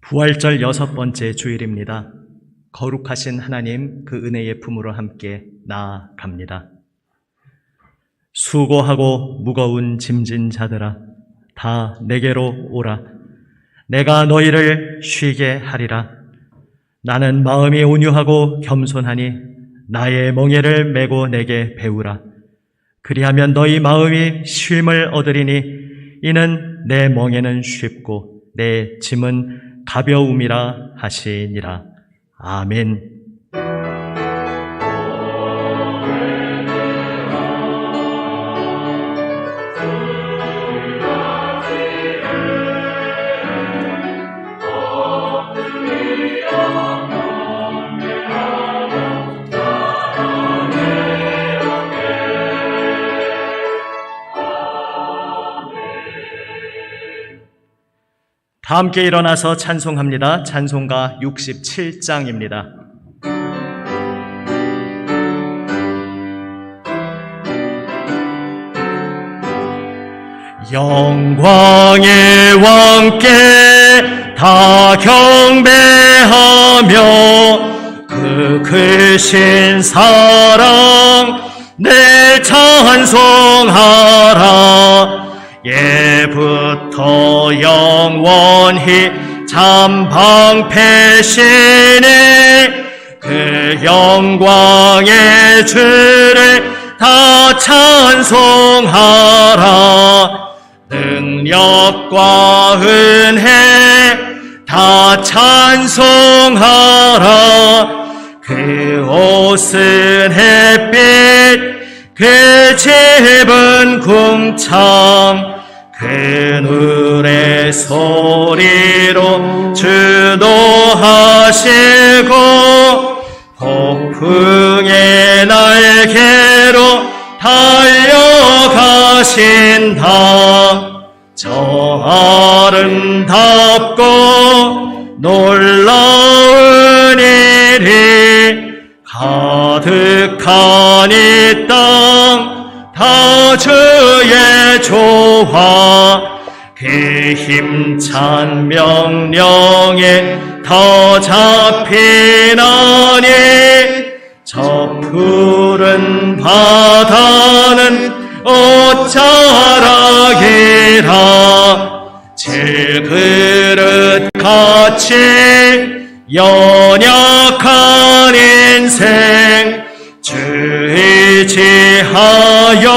부활절 6번째 주일입니다. 거룩하신 하나님 그 은혜의 품으로 함께 나아갑니다. 수고하고 무거운 짐진 자들아 다 내게로 오라. 내가 너희를 쉬게 하리라. 나는 마음이 온유하고 겸손하니 나의 멍에를 메고 내게 배우라. 그리하면 너희 마음이 쉼을 얻으리니 이는 내 멍에는 쉽고 내 짐은 가벼움이라 하시니라. 아멘. 다 함께 일어나서 찬송합니다. 찬송가 67장입니다. 영광의 왕께 다 경배하며 그 크신 사랑 늘 찬송하라. 예부터 영원히 참 방패시니 그 영광의 주를 다 찬송하라. 능력과 은혜 다 찬송하라. 그 옷은 햇빛 그 집은 궁창 그 노래 소리로 주도하시고 폭풍의 날개로 달려가신다. 저 아름답고 놀라운 일이 가득한 이 땅 다 주의 조화 그 힘찬 명령에 더 잡히나니 저 푸른 바다는 옷자락이라. 질그릇 같이 연약한 인생 주 의지하여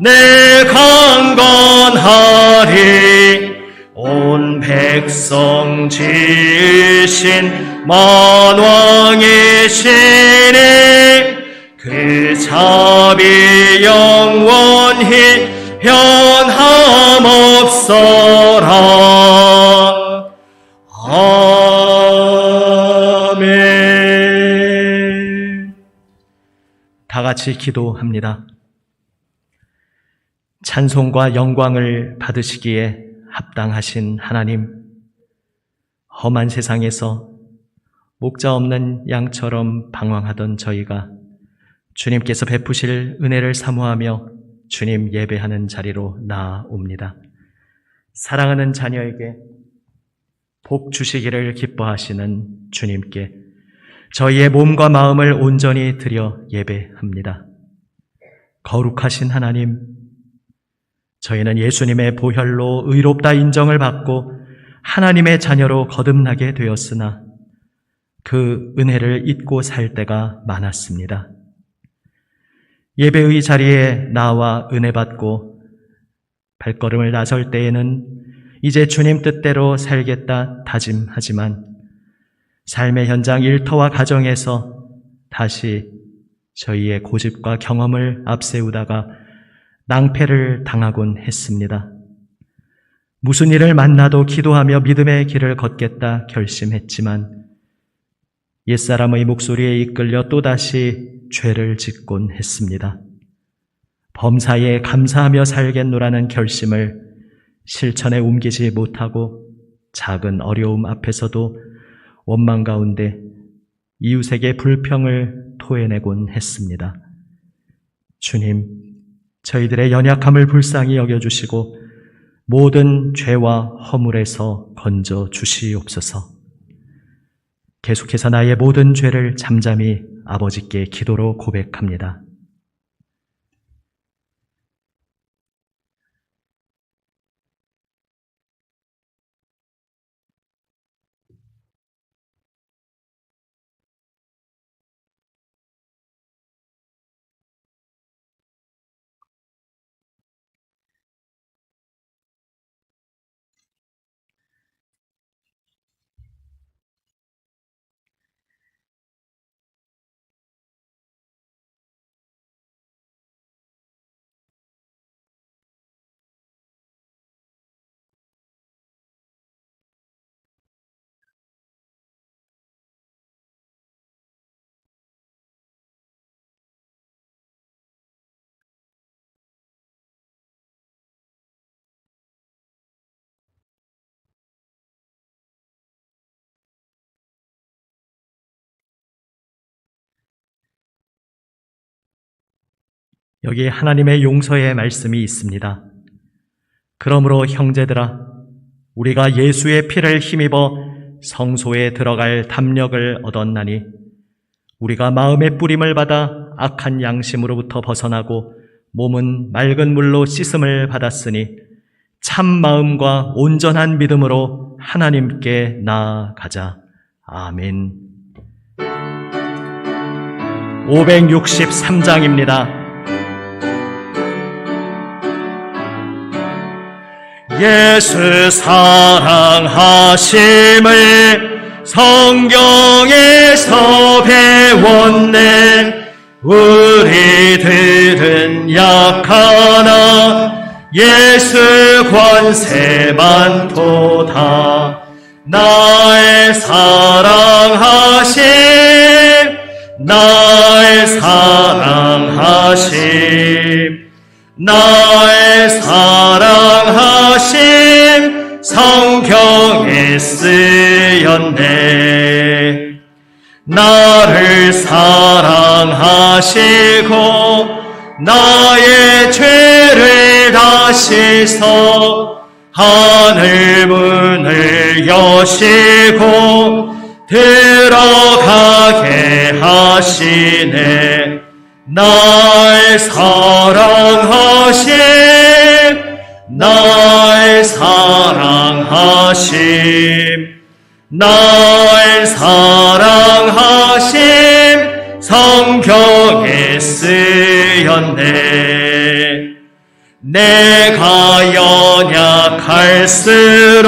내 강건하리. 온 백성 지으신 만왕이시니 그 자비 영원히 변함없어라. 아멘. 다 같이 기도합니다. 찬송과 영광을 받으시기에 합당하신 하나님, 험한 세상에서 목자 없는 양처럼 방황하던 저희가 주님께서 베푸실 은혜를 사모하며 주님 예배하는 자리로 나아옵니다. 사랑하는 자녀에게 복 주시기를 기뻐하시는 주님께 저희의 몸과 마음을 온전히 드려 예배합니다. 거룩하신 하나님, 저희는 예수님의 보혈로 의롭다 인정을 받고 하나님의 자녀로 거듭나게 되었으나 그 은혜를 잊고 살 때가 많았습니다. 예배의 자리에 나와 은혜 받고 발걸음을 나설 때에는 이제 주님 뜻대로 살겠다 다짐하지만 삶의 현장 일터와 가정에서 다시 저희의 고집과 경험을 앞세우다가 낭패를 당하곤 했습니다. 무슨 일을 만나도 기도하며 믿음의 길을 걷겠다 결심했지만 옛사람의 목소리에 이끌려 또다시 죄를 짓곤 했습니다. 범사에 감사하며 살겠노라는 결심을 실천에 옮기지 못하고 작은 어려움 앞에서도 원망 가운데 이웃에게 불평을 토해내곤 했습니다. 주님, 저희들의 연약함을 불쌍히 여겨주시고 모든 죄와 허물에서 건져 주시옵소서. 계속해서 나의 모든 죄를 잠잠히 아버지께 기도로 고백합니다. 여기 하나님의 용서의 말씀이 있습니다. 그러므로 형제들아, 우리가 예수의 피를 힘입어 성소에 들어갈 담력을 얻었나니 우리가 마음의 뿌림을 받아 악한 양심으로부터 벗어나고 몸은 맑은 물로 씻음을 받았으니 참 마음과 온전한 믿음으로 하나님께 나아가자. 아멘. 563장입니다. 예수 사랑하심을 성경에서 배웠네. 우리들은 약하나 예수 권세 많도다. 나의 사랑하심, 나의 사랑하심, 나의 사랑하심 성경에 쓰였네. 나를 사랑하시고 나의 죄를 다시서 하늘 문을 여시고 들어가게 하시네. 나의 사랑하심, 나의 사랑하심, 나의 사랑하심 성경에 쓰였네. 내가 연약할수록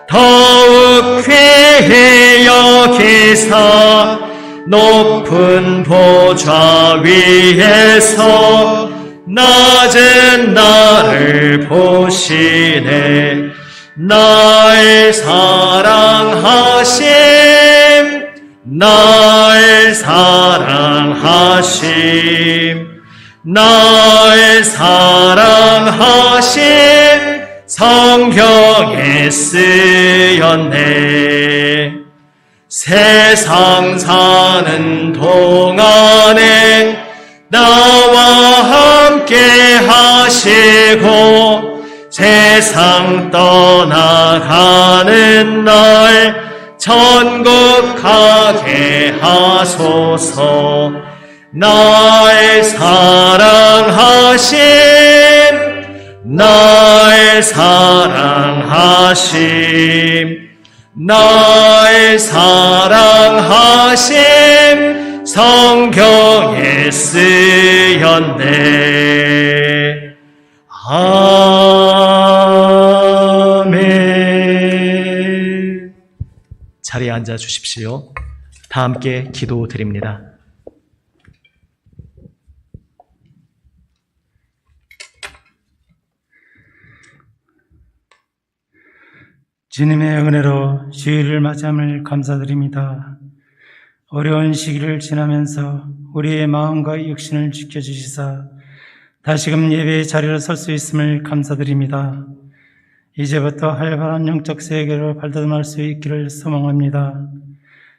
더욱 귀히 여기사 높은 보좌 위에서 낮은 나를 보시네. 나의 사랑하심, 나의 사랑하심, 나의 사랑하심 성경에 쓰였네. 세상 사는 동안에 나와 함께 하시고 세상 떠나가는 날 천국 가게 하소서. 나의 사랑하심, 나의 사랑하심, 나의 사랑하심 성경에 쓰였네. 아멘. 자리에 앉아 주십시오. 다 함께 기도드립니다. 주님의 은혜로 주일을 맞이함을 감사드립니다. 어려운 시기를 지나면서 우리의 마음과 육신을 지켜주시사 다시금 예배의 자리로 설 수 있음을 감사드립니다. 이제부터 활발한 영적 세계로 발돋움할 수 있기를 소망합니다.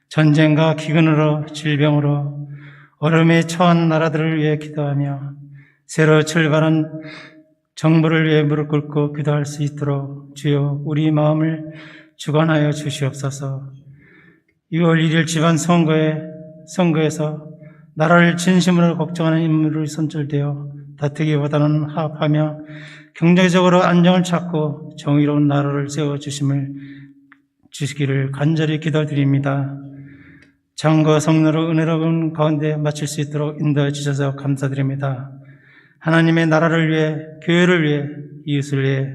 전쟁과 기근으로 질병으로 얼음에 처한 나라들을 위해 기도하며 새로 출발한 정부를 위해 무릎 꿇고 기도할 수 있도록 주여 우리 마음을 주관하여 주시옵소서. 6월 1일 지방 선거에서 나라를 진심으로 걱정하는 인물이 선출되어 다투기보다는 화합하며 경제적으로 안정을 찾고 정의로운 나라를 세워주시기를 간절히 기도드립니다. 장과 성례로 은혜로운 가운데 마칠 수 있도록 인도해 주셔서 감사드립니다. 하나님의 나라를 위해, 교회를 위해, 이웃을 위해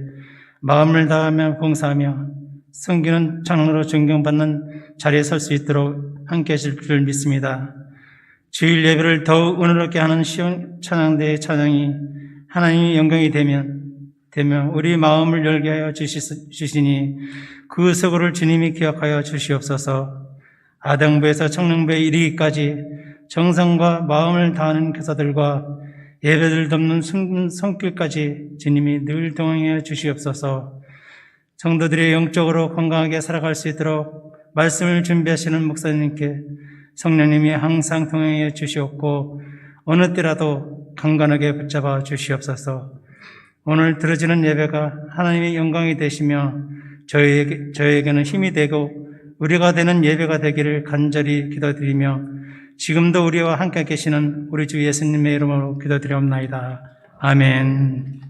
마음을 다하며 봉사하며 섬기는 장로로 존경받는 자리에 설 수 있도록 함께 하실 줄 믿습니다. 주일 예배를 더욱 은혜롭게 하는 시온 찬양대의 찬양이 하나님의 영광이 되면 우리 마음을 열게 하여 주시니 그 서구를 주님이 기억하여 주시옵소서. 아등부에서 청릉부에 이르기까지 정성과 마음을 다하는 교사들과 예배를 돕는 손길까지 주님이 늘 동행해 주시옵소서. 성도들이 영적으로 건강하게 살아갈 수 있도록 말씀을 준비하시는 목사님께 성령님이 항상 동행해 주시옵고 어느 때라도 강건하게 붙잡아 주시옵소서. 오늘 드려지는 예배가 하나님의 영광이 되시며 저희에게는 힘이 되고 우리가 되는 예배가 되기를 간절히 기도드리며 지금도 우리와 함께 계시는 우리 주 예수님의 이름으로 기도드리옵나이다. 아멘.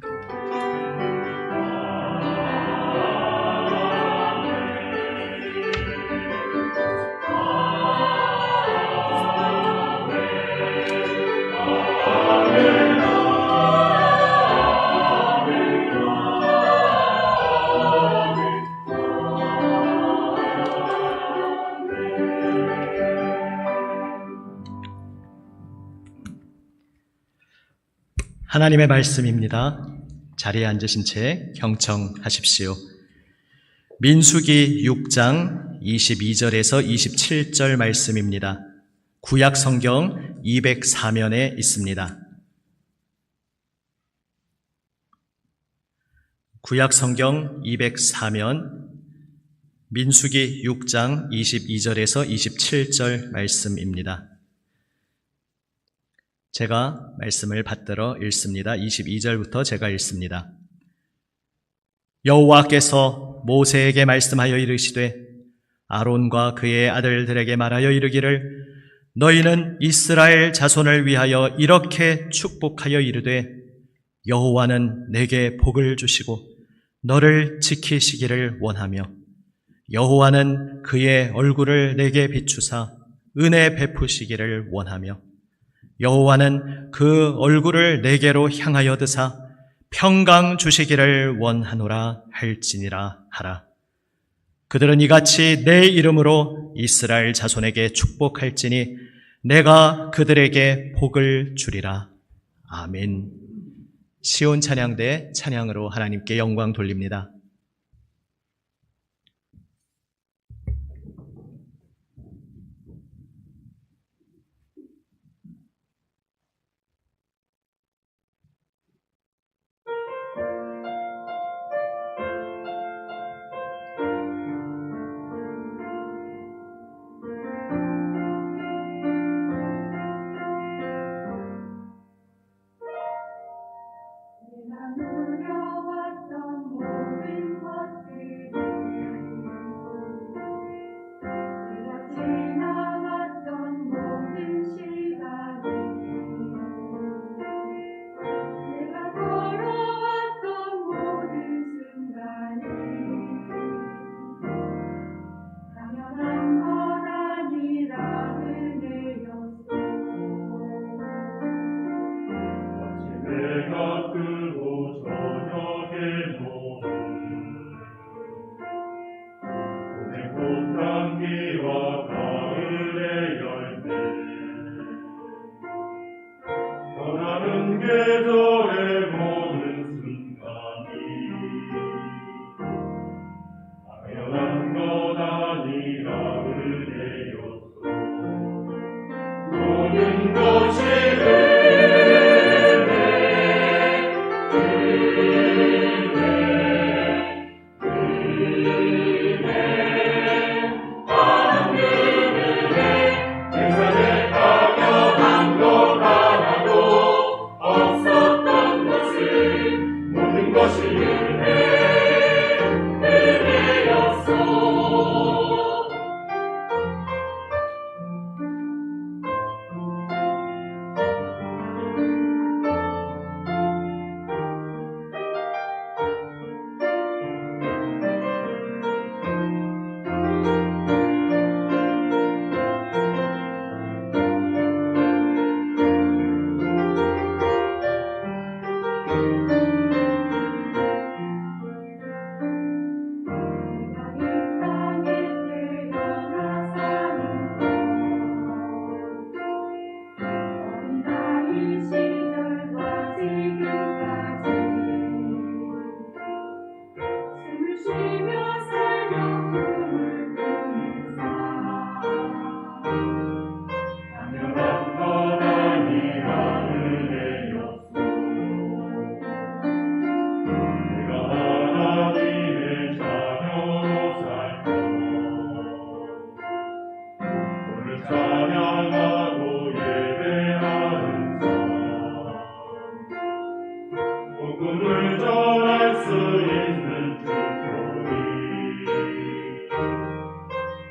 하나님의 말씀입니다. 자리에 앉으신 채 경청하십시오. 민수기 6장 22절에서 27절 말씀입니다. 구약 성경 204면에 있습니다. 구약 성경 204면 민수기 6장 22절에서 27절 말씀입니다. 제가 말씀을 받들어 읽습니다. 22절부터 제가 읽습니다. 여호와께서 모세에게 말씀하여 이르시되 아론과 그의 아들들에게 말하여 이르기를 너희는 이스라엘 자손을 위하여 이렇게 축복하여 이르되 여호와는 내게 복을 주시고 너를 지키시기를 원하며 여호와는 그의 얼굴을 내게 비추사 은혜 베푸시기를 원하며 여호와는 그 얼굴을 내게로 향하여 드사 평강 주시기를 원하노라 할지니라 하라. 그들은 이같이 내 이름으로 이스라엘 자손에게 축복할지니 내가 그들에게 복을 주리라. 아멘. 시온 찬양대 찬양으로 하나님께 영광 돌립니다. 누려왔던 모든 찬양하고 예배하는 자 복음을 전할 수 있는 축복이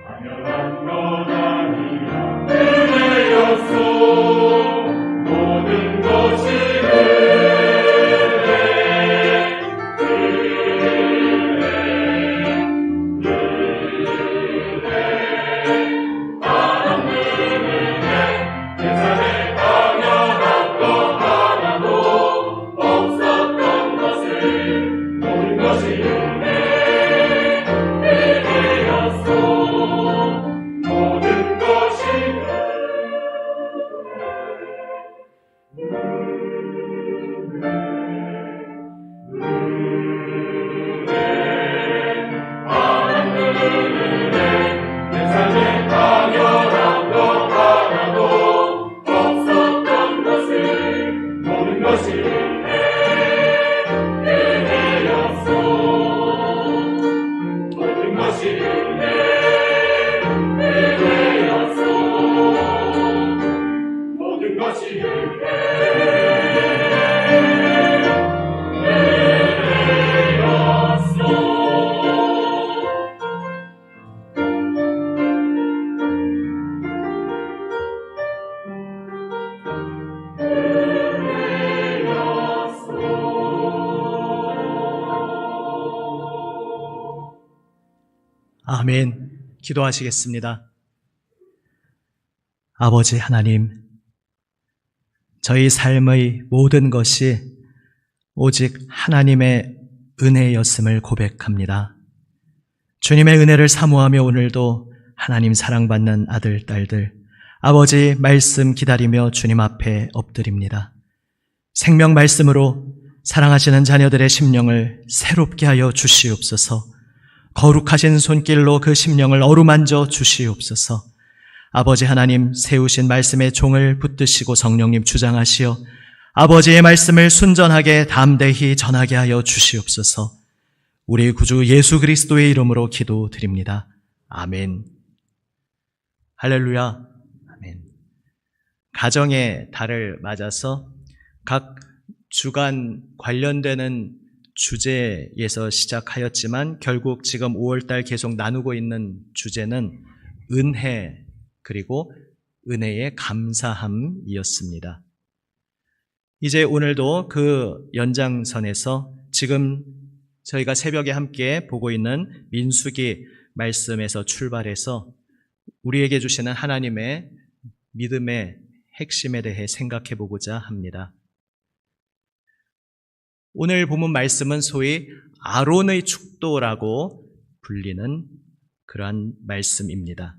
당연한 것 아니야 은혜였소 모든 것이 아멘. 기도하시겠습니다. 아버지 하나님, 저희 삶의 모든 것이 오직 하나님의 은혜였음을 고백합니다. 주님의 은혜를 사모하며 오늘도 하나님 사랑받는 아들, 딸들, 아버지 말씀 기다리며 주님 앞에 엎드립니다. 생명 말씀으로 사랑하시는 자녀들의 심령을 새롭게 하여 주시옵소서. 거룩하신 손길로 그 심령을 어루만져 주시옵소서. 아버지 하나님, 세우신 말씀의 종을 붙드시고 성령님 주장하시어 아버지의 말씀을 순전하게 담대히 전하게 하여 주시옵소서. 우리 구주 예수 그리스도의 이름으로 기도드립니다. 아멘. 할렐루야. 아멘. 가정의 달을 맞아서 각 주간 관련되는 주제에서 시작하였지만 결국 지금 5월달 계속 나누고 있는 주제는 은혜 그리고 은혜의 감사함이었습니다. 이제 오늘도 그 연장선에서 지금 저희가 새벽에 함께 보고 있는 민수기 말씀에서 출발해서 우리에게 주시는 하나님의 믿음의 핵심에 대해 생각해 보고자 합니다. 오늘 본문 말씀은 소위 아론의 축도라고 불리는 그러한 말씀입니다.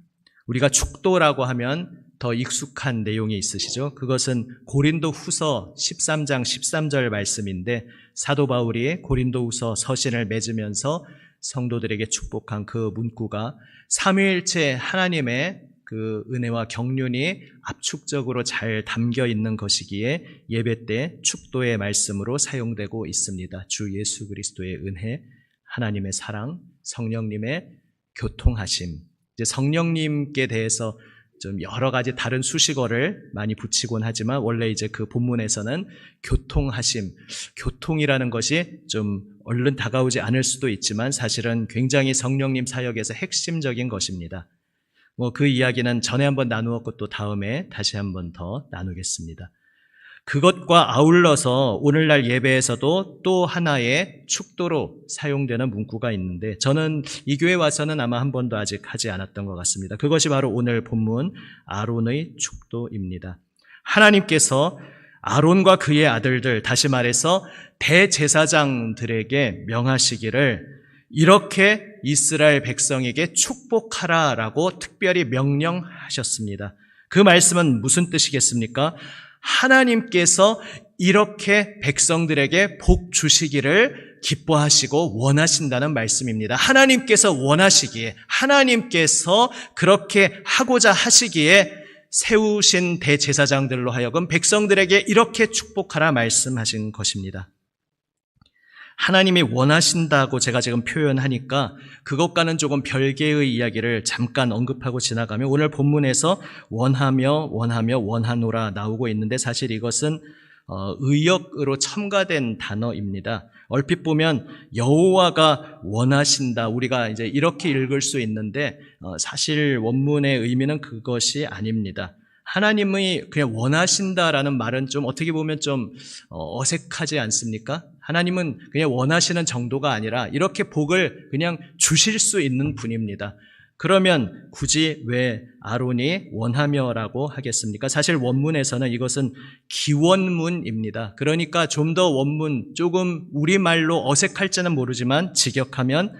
우리가 축도라고 하면 더 익숙한 내용이 있으시죠? 그것은 고린도 후서 13장 13절 말씀인데 사도 바울이 고린도 후서 서신을 맺으면서 성도들에게 축복한 그 문구가 삼위일체 하나님의 그 은혜와 경륜이 압축적으로 잘 담겨 있는 것이기에 예배 때 축도의 말씀으로 사용되고 있습니다. 주 예수 그리스도의 은혜, 하나님의 사랑, 성령님의 교통하심. 이제 성령님께 대해서 좀 여러 가지 다른 수식어를 많이 붙이곤 하지만 원래 이제 그 본문에서는 교통하심, 교통이라는 것이 좀 얼른 다가오지 않을 수도 있지만 사실은 굉장히 성령님 사역에서 핵심적인 것입니다. 그 이야기는 전에 한번 나누었고 또 다음에 다시 한번 더 나누겠습니다. 그것과 아울러서 오늘날 예배에서도 또 하나의 축도로 사용되는 문구가 있는데 저는 이 교회 와서는 아마 한 번도 아직 하지 않았던 것 같습니다. 그것이 바로 오늘 본문 아론의 축도입니다. 하나님께서 아론과 그의 아들들, 다시 말해서 대제사장들에게 명하시기를 이렇게 이스라엘 백성에게 축복하라라고 특별히 명령하셨습니다. 그 말씀은 무슨 뜻이겠습니까? 하나님께서 이렇게 백성들에게 복 주시기를 기뻐하시고 원하신다는 말씀입니다. 하나님께서 원하시기에, 하나님께서 그렇게 하고자 하시기에 세우신 대제사장들로 하여금 백성들에게 이렇게 축복하라 말씀하신 것입니다. 하나님이 원하신다고 제가 지금 표현하니까 그것과는 조금 별개의 이야기를 잠깐 언급하고 지나가면 오늘 본문에서 원하노라 나오고 있는데 사실 이것은 의역으로 첨가된 단어입니다. 얼핏 보면 여호와가 원하신다 우리가 이제 이렇게 읽을 수 있는데 사실 원문의 의미는 그것이 아닙니다. 하나님이 그냥 원하신다라는 말은 좀 어떻게 보면 좀 어색하지 않습니까? 하나님은 그냥 원하시는 정도가 아니라 이렇게 복을 그냥 주실 수 있는 분입니다. 그러면 굳이 왜 아론이 원하며라고 하겠습니까? 사실 원문에서는 이것은 기원문입니다. 그러니까 좀 더 원문 조금 우리말로 어색할지는 모르지만 직역하면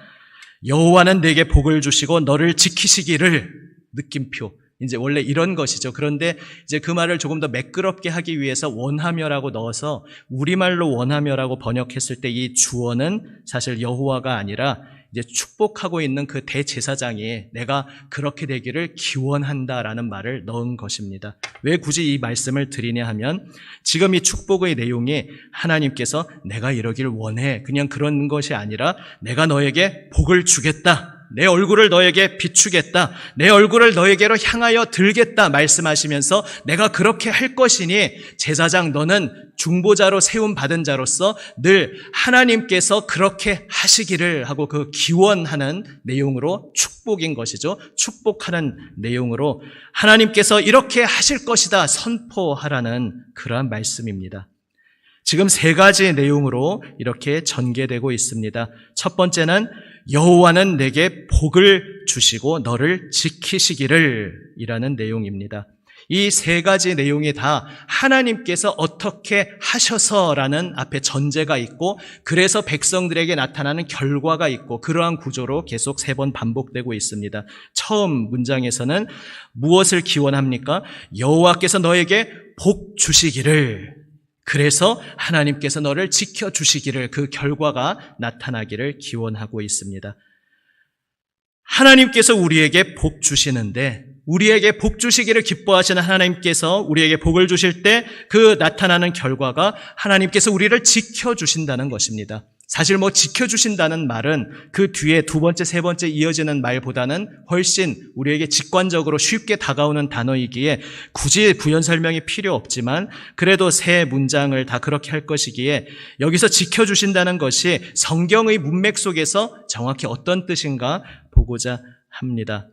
여호와는 내게 복을 주시고 너를 지키시기를 느낌표. 이제 원래 이런 것이죠. 그런데 이제 그 말을 조금 더 매끄럽게 하기 위해서 원하며라고 넣어서 우리말로 원하며라고 번역했을 때 이 주어는 사실 여호와가 아니라 이제 축복하고 있는 그 대제사장이 내가 그렇게 되기를 기원한다라는 말을 넣은 것입니다. 왜 굳이 이 말씀을 드리냐 하면 지금 이 축복의 내용이 하나님께서 내가 이러길 원해 그냥 그런 것이 아니라 내가 너에게 복을 주겠다. 내 얼굴을 너에게 비추겠다. 내 얼굴을 너에게로 향하여 들겠다 말씀하시면서 내가 그렇게 할 것이니 제사장 너는 중보자로 세움받은 자로서 늘 하나님께서 그렇게 하시기를 하고 그 기원하는 내용으로 축복인 것이죠. 축복하는 내용으로 하나님께서 이렇게 하실 것이다 선포하라는 그러한 말씀입니다. 지금 세 가지 내용으로 이렇게 전개되고 있습니다. 첫 번째는 여호와는 내게 복을 주시고 너를 지키시기를 이라는 내용입니다. 이 세 가지 내용이 다 하나님께서 어떻게 하셔서라는 앞에 전제가 있고 그래서 백성들에게 나타나는 결과가 있고 그러한 구조로 계속 세 번 반복되고 있습니다. 처음 문장에서는 무엇을 기원합니까? 여호와께서 너에게 복 주시기를 그래서 하나님께서 너를 지켜주시기를 그 결과가 나타나기를 기원하고 있습니다. 하나님께서 우리에게 복 주시는데 우리에게 복 주시기를 기뻐하시는 하나님께서 우리에게 복을 주실 때 그 나타나는 결과가 하나님께서 우리를 지켜주신다는 것입니다. 사실 지켜주신다는 말은 그 뒤에 두 번째, 세 번째 이어지는 말보다는 훨씬 우리에게 직관적으로 쉽게 다가오는 단어이기에 굳이 부연 설명이 필요 없지만 그래도 세 문장을 다 그렇게 할 것이기에 여기서 지켜주신다는 것이 성경의 문맥 속에서 정확히 어떤 뜻인가 보고자 합니다.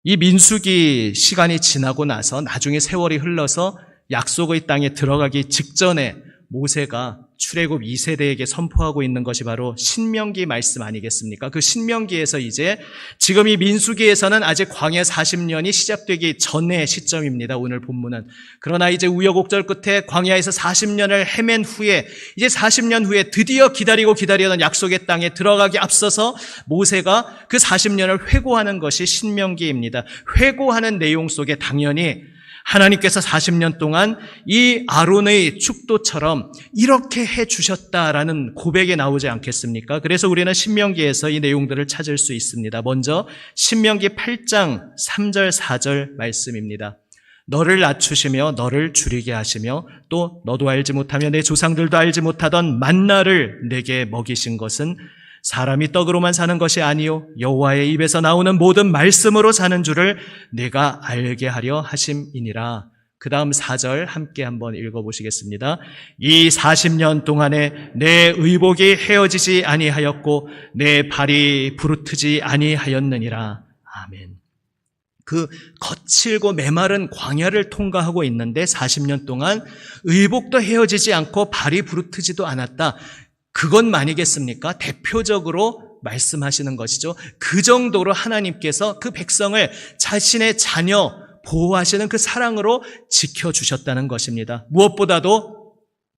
이 민수기 시간이 지나고 나서 나중에 세월이 흘러서 약속의 땅에 들어가기 직전에 모세가 출애굽 2세대에게 선포하고 있는 것이 바로 신명기 말씀 아니겠습니까? 그 신명기에서 이제 지금 이 민수기에서는 아직 광야 40년이 시작되기 전의 시점입니다. 오늘 본문은. 그러나 이제 우여곡절 끝에 광야에서 40년을 헤맨 후에 이제 40년 후에 드디어 기다리던 약속의 땅에 들어가기 앞서서 모세가 그 40년을 회고하는 것이 신명기입니다. 회고하는 내용 속에 당연히 하나님께서 40년 동안 이 아론의 축도처럼 이렇게 해주셨다라는 고백이 나오지 않겠습니까? 그래서 우리는 신명기에서 이 내용들을 찾을 수 있습니다. 먼저 신명기 8장 3절 4절 말씀입니다. 너를 낮추시며 너를 줄이게 하시며 또 너도 알지 못하며 내 조상들도 알지 못하던 만나를 내게 먹이신 것은 사람이 떡으로만 사는 것이 아니요 여호와의 입에서 나오는 모든 말씀으로 사는 줄을 내가 알게 하려 하심이니라. 그 다음 4절 함께 한번 읽어보시겠습니다. 이 40년 동안에 내 의복이 헤어지지 아니하였고 내 발이 부르트지 아니하였느니라. 아멘. 그 거칠고 메마른 광야를 통과하고 있는데 40년 동안 의복도 헤어지지 않고 발이 부르트지도 않았다. 그것만이겠습니까? 대표적으로 말씀하시는 것이죠. 그 정도로 하나님께서 그 백성을 자신의 자녀 보호하시는 그 사랑으로 지켜주셨다는 것입니다. 무엇보다도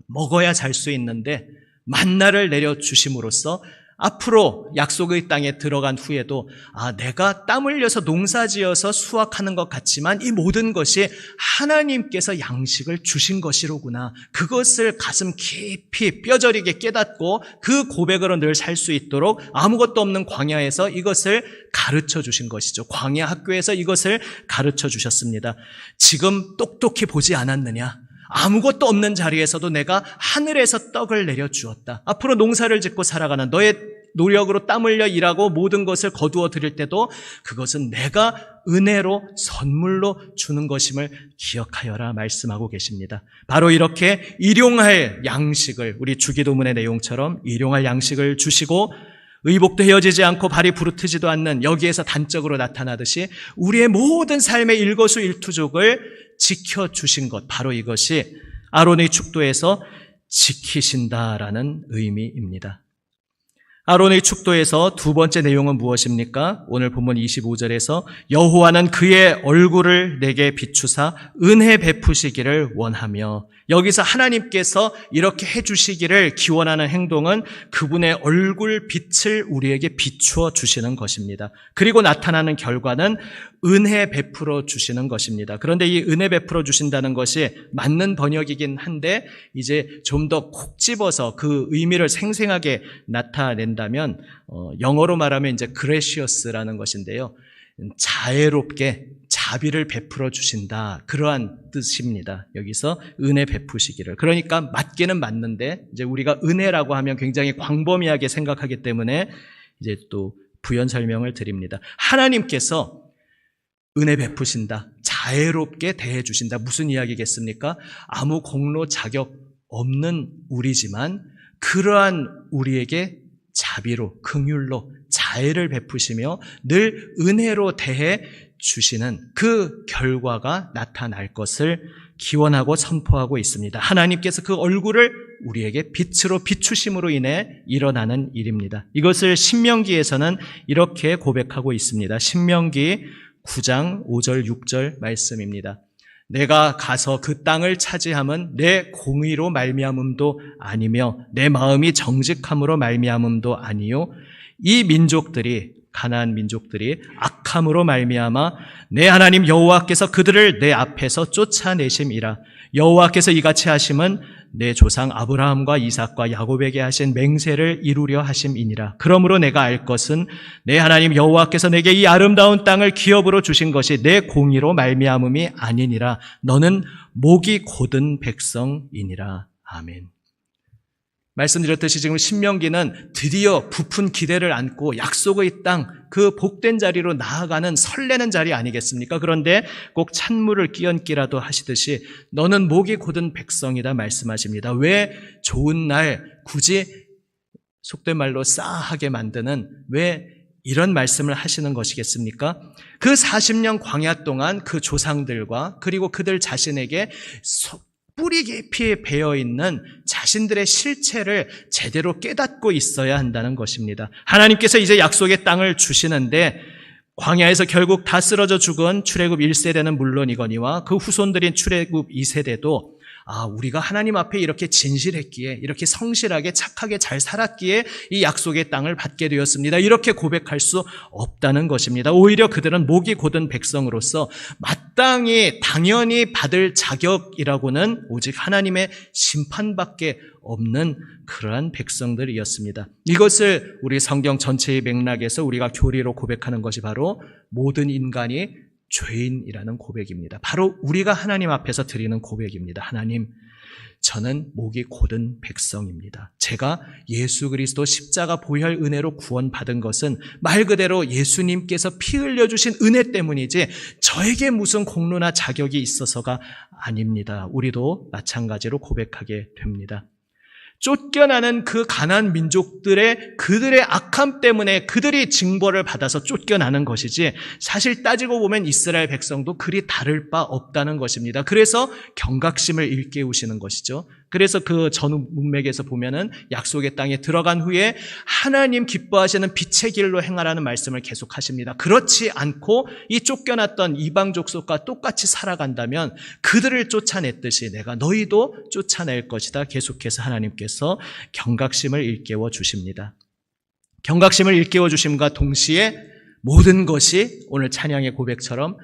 먹어야 잘 수 있는데 만나를 내려주심으로써 앞으로 약속의 땅에 들어간 후에도 내가 땀 흘려서 농사지어서 수확하는 것 같지만 이 모든 것이 하나님께서 양식을 주신 것이로구나. 그것을 가슴 깊이 뼈저리게 깨닫고 그 고백으로 늘 살 수 있도록 아무것도 없는 광야에서 이것을 가르쳐 주신 것이죠. 광야 학교에서 이것을 가르쳐 주셨습니다. 지금 똑똑히 보지 않았느냐? 아무것도 없는 자리에서도 내가 하늘에서 떡을 내려주었다. 앞으로 농사를 짓고 살아가는 너의 노력으로 땀 흘려 일하고 모든 것을 거두어 드릴 때도 그것은 내가 은혜로 선물로 주는 것임을 기억하여라 말씀하고 계십니다. 바로 이렇게 일용할 양식을, 우리 주기도문의 내용처럼 일용할 양식을 주시고 의복도 헤어지지 않고 발이 부르트지도 않는 여기에서 단적으로 나타나듯이 우리의 모든 삶의 일거수일투족을 지켜주신 것, 바로 이것이 아론의 축도에서 지키신다라는 의미입니다. 아론의 축도에서 두 번째 내용은 무엇입니까? 오늘 본문 25절에서 여호와는 그의 얼굴을 내게 비추사 은혜 베푸시기를 원하며, 여기서 하나님께서 이렇게 해주시기를 기원하는 행동은 그분의 얼굴 빛을 우리에게 비추어 주시는 것입니다. 그리고 나타나는 결과는 은혜 베풀어 주시는 것입니다. 그런데 이 은혜 베풀어 주신다는 것이 맞는 번역이긴 한데 이제 좀 더 콕 집어서 그 의미를 생생하게 나타낸다면 영어로 말하면 이제 gracious라는 것인데요. 자애롭게 자비를 베풀어 주신다, 그러한 뜻입니다. 여기서 은혜 베푸시기를. 그러니까 맞기는 맞는데 이제 우리가 은혜라고 하면 굉장히 광범위하게 생각하기 때문에 이제 또 부연 설명을 드립니다. 하나님께서 은혜 베푸신다, 자애롭게 대해 주신다. 무슨 이야기겠습니까? 아무 공로 자격 없는 우리지만 그러한 우리에게 자비로, 긍휼로 자애를 베푸시며 늘 은혜로 대해 주시는 그 결과가 나타날 것을 기원하고 선포하고 있습니다. 하나님께서 그 얼굴을 우리에게 빛으로 비추심으로 인해 일어나는 일입니다. 이것을 신명기에서는 이렇게 고백하고 있습니다. 신명기 9장 5절 6절 말씀입니다. 내가 가서 그 땅을 차지함은 내 공의로 말미암음도 아니며 내 마음이 정직함으로 말미암음도 아니요 이 민족들이, 가나안 민족들이 악함으로 말미암아 내 하나님 여호와께서 그들을 내 앞에서 쫓아내심이라. 여호와께서 이같이 하심은 내 조상 아브라함과 이삭과 야곱에게 하신 맹세를 이루려 하심이니라. 그러므로 내가 알 것은 내 하나님 여호와께서 내게 이 아름다운 땅을 기업으로 주신 것이 내 공의로 말미암음이 아니니라. 너는 목이 곧은 백성이니라. 아멘. 말씀드렸듯이 지금 신명기는 드디어 부푼 기대를 안고 약속의 땅, 그 복된 자리로 나아가는 설레는 자리 아니겠습니까? 그런데 꼭 찬물을 끼얹기라도 하시듯이 너는 목이 곧은 백성이다 말씀하십니다. 왜 좋은 날 굳이 속된 말로 싸하게 만드는 왜 이런 말씀을 하시는 것이겠습니까? 그 40년 광야 동안 그 조상들과 그리고 그들 자신에게 뿌리 깊이 배어있는 자신들의 실체를 제대로 깨닫고 있어야 한다는 것입니다. 하나님께서 이제 약속의 땅을 주시는데 광야에서 결국 다 쓰러져 죽은 출애굽 1세대는 물론이거니와 그 후손들인 출애굽 2세대도 우리가 하나님 앞에 이렇게 진실했기에, 이렇게 성실하게 착하게 잘 살았기에 이 약속의 땅을 받게 되었습니다. 이렇게 고백할 수 없다는 것입니다. 오히려 그들은 목이 곧은 백성으로서 마땅히 당연히 받을 자격이라고는 오직 하나님의 심판밖에 없는 그러한 백성들이었습니다. 이것을 우리 성경 전체의 맥락에서 우리가 교리로 고백하는 것이 바로 모든 인간이 죄인이라는 고백입니다. 바로 우리가 하나님 앞에서 드리는 고백입니다. 하나님, 저는 목이 곧은 백성입니다. 제가 예수 그리스도 십자가 보혈 은혜로 구원받은 것은 말 그대로 예수님께서 피 흘려주신 은혜 때문이지 저에게 무슨 공로나 자격이 있어서가 아닙니다. 우리도 마찬가지로 고백하게 됩니다. 쫓겨나는 그 가나안 민족들의 그들의 악함 때문에 그들이 징벌을 받아서 쫓겨나는 것이지 사실 따지고 보면 이스라엘 백성도 그리 다를 바 없다는 것입니다. 그래서 경각심을 일깨우시는 것이죠. 그래서 그 전 문맥에서 보면은 약속의 땅에 들어간 후에 하나님 기뻐하시는 빛의 길로 행하라는 말씀을 계속하십니다. 그렇지 않고 이 쫓겨났던 이방 족속과 똑같이 살아간다면 그들을 쫓아냈듯이 내가 너희도 쫓아낼 것이다. 계속해서 하나님께서 경각심을 일깨워 주십니다. 경각심을 일깨워 주심과 동시에 모든 것이 오늘 찬양의 고백처럼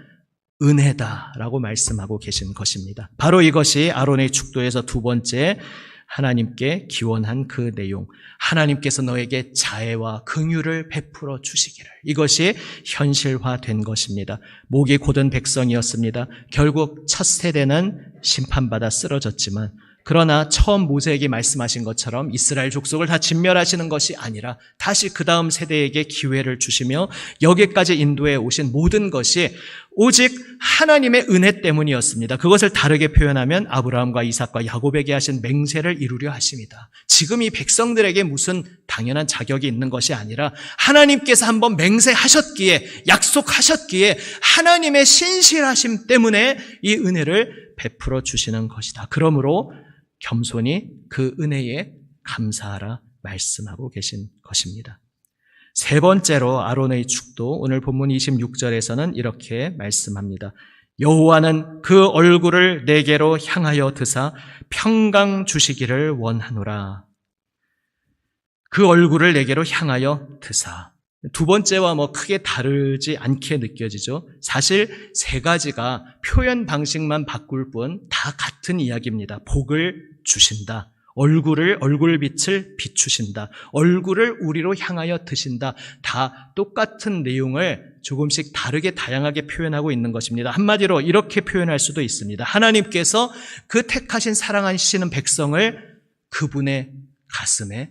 은혜다라고 말씀하고 계신 것입니다. 바로 이것이 아론의 축도에서 두 번째 하나님께 기원한 그 내용, 하나님께서 너에게 자애와 긍휼을 베풀어 주시기를, 이것이 현실화된 것입니다. 목이 곧은 백성이었습니다. 결국 첫 세대는 심판받아 쓰러졌지만, 그러나 처음 모세에게 말씀하신 것처럼 이스라엘 족속을 다 진멸하시는 것이 아니라 다시 그 다음 세대에게 기회를 주시며 여기까지 인도해 오신 모든 것이 오직 하나님의 은혜 때문이었습니다. 그것을 다르게 표현하면 아브라함과 이삭과 야곱에게 하신 맹세를 이루려 하십니다. 지금 이 백성들에게 무슨 당연한 자격이 있는 것이 아니라 하나님께서 한번 맹세하셨기에, 약속하셨기에 하나님의 신실하심 때문에 이 은혜를 베풀어 주시는 것이다. 그러므로 겸손히 그 은혜에 감사하라 말씀하고 계신 것입니다. 세 번째로 아론의 축도, 오늘 본문 26절에서는 이렇게 말씀합니다. 여호와는 그 얼굴을 내게로 향하여 드사 평강 주시기를 원하노라. 그 얼굴을 내게로 향하여 드사. 두 번째와 크게 다르지 않게 느껴지죠. 사실 세 가지가 표현 방식만 바꿀 뿐 다 같은 이야기입니다. 복을 주신다. 얼굴빛을 비추신다. 얼굴을 우리로 향하여 드신다. 다 똑같은 내용을 조금씩 다르게 다양하게 표현하고 있는 것입니다. 한마디로 이렇게 표현할 수도 있습니다. 하나님께서 그 택하신 사랑하시는 백성을 그분의 가슴에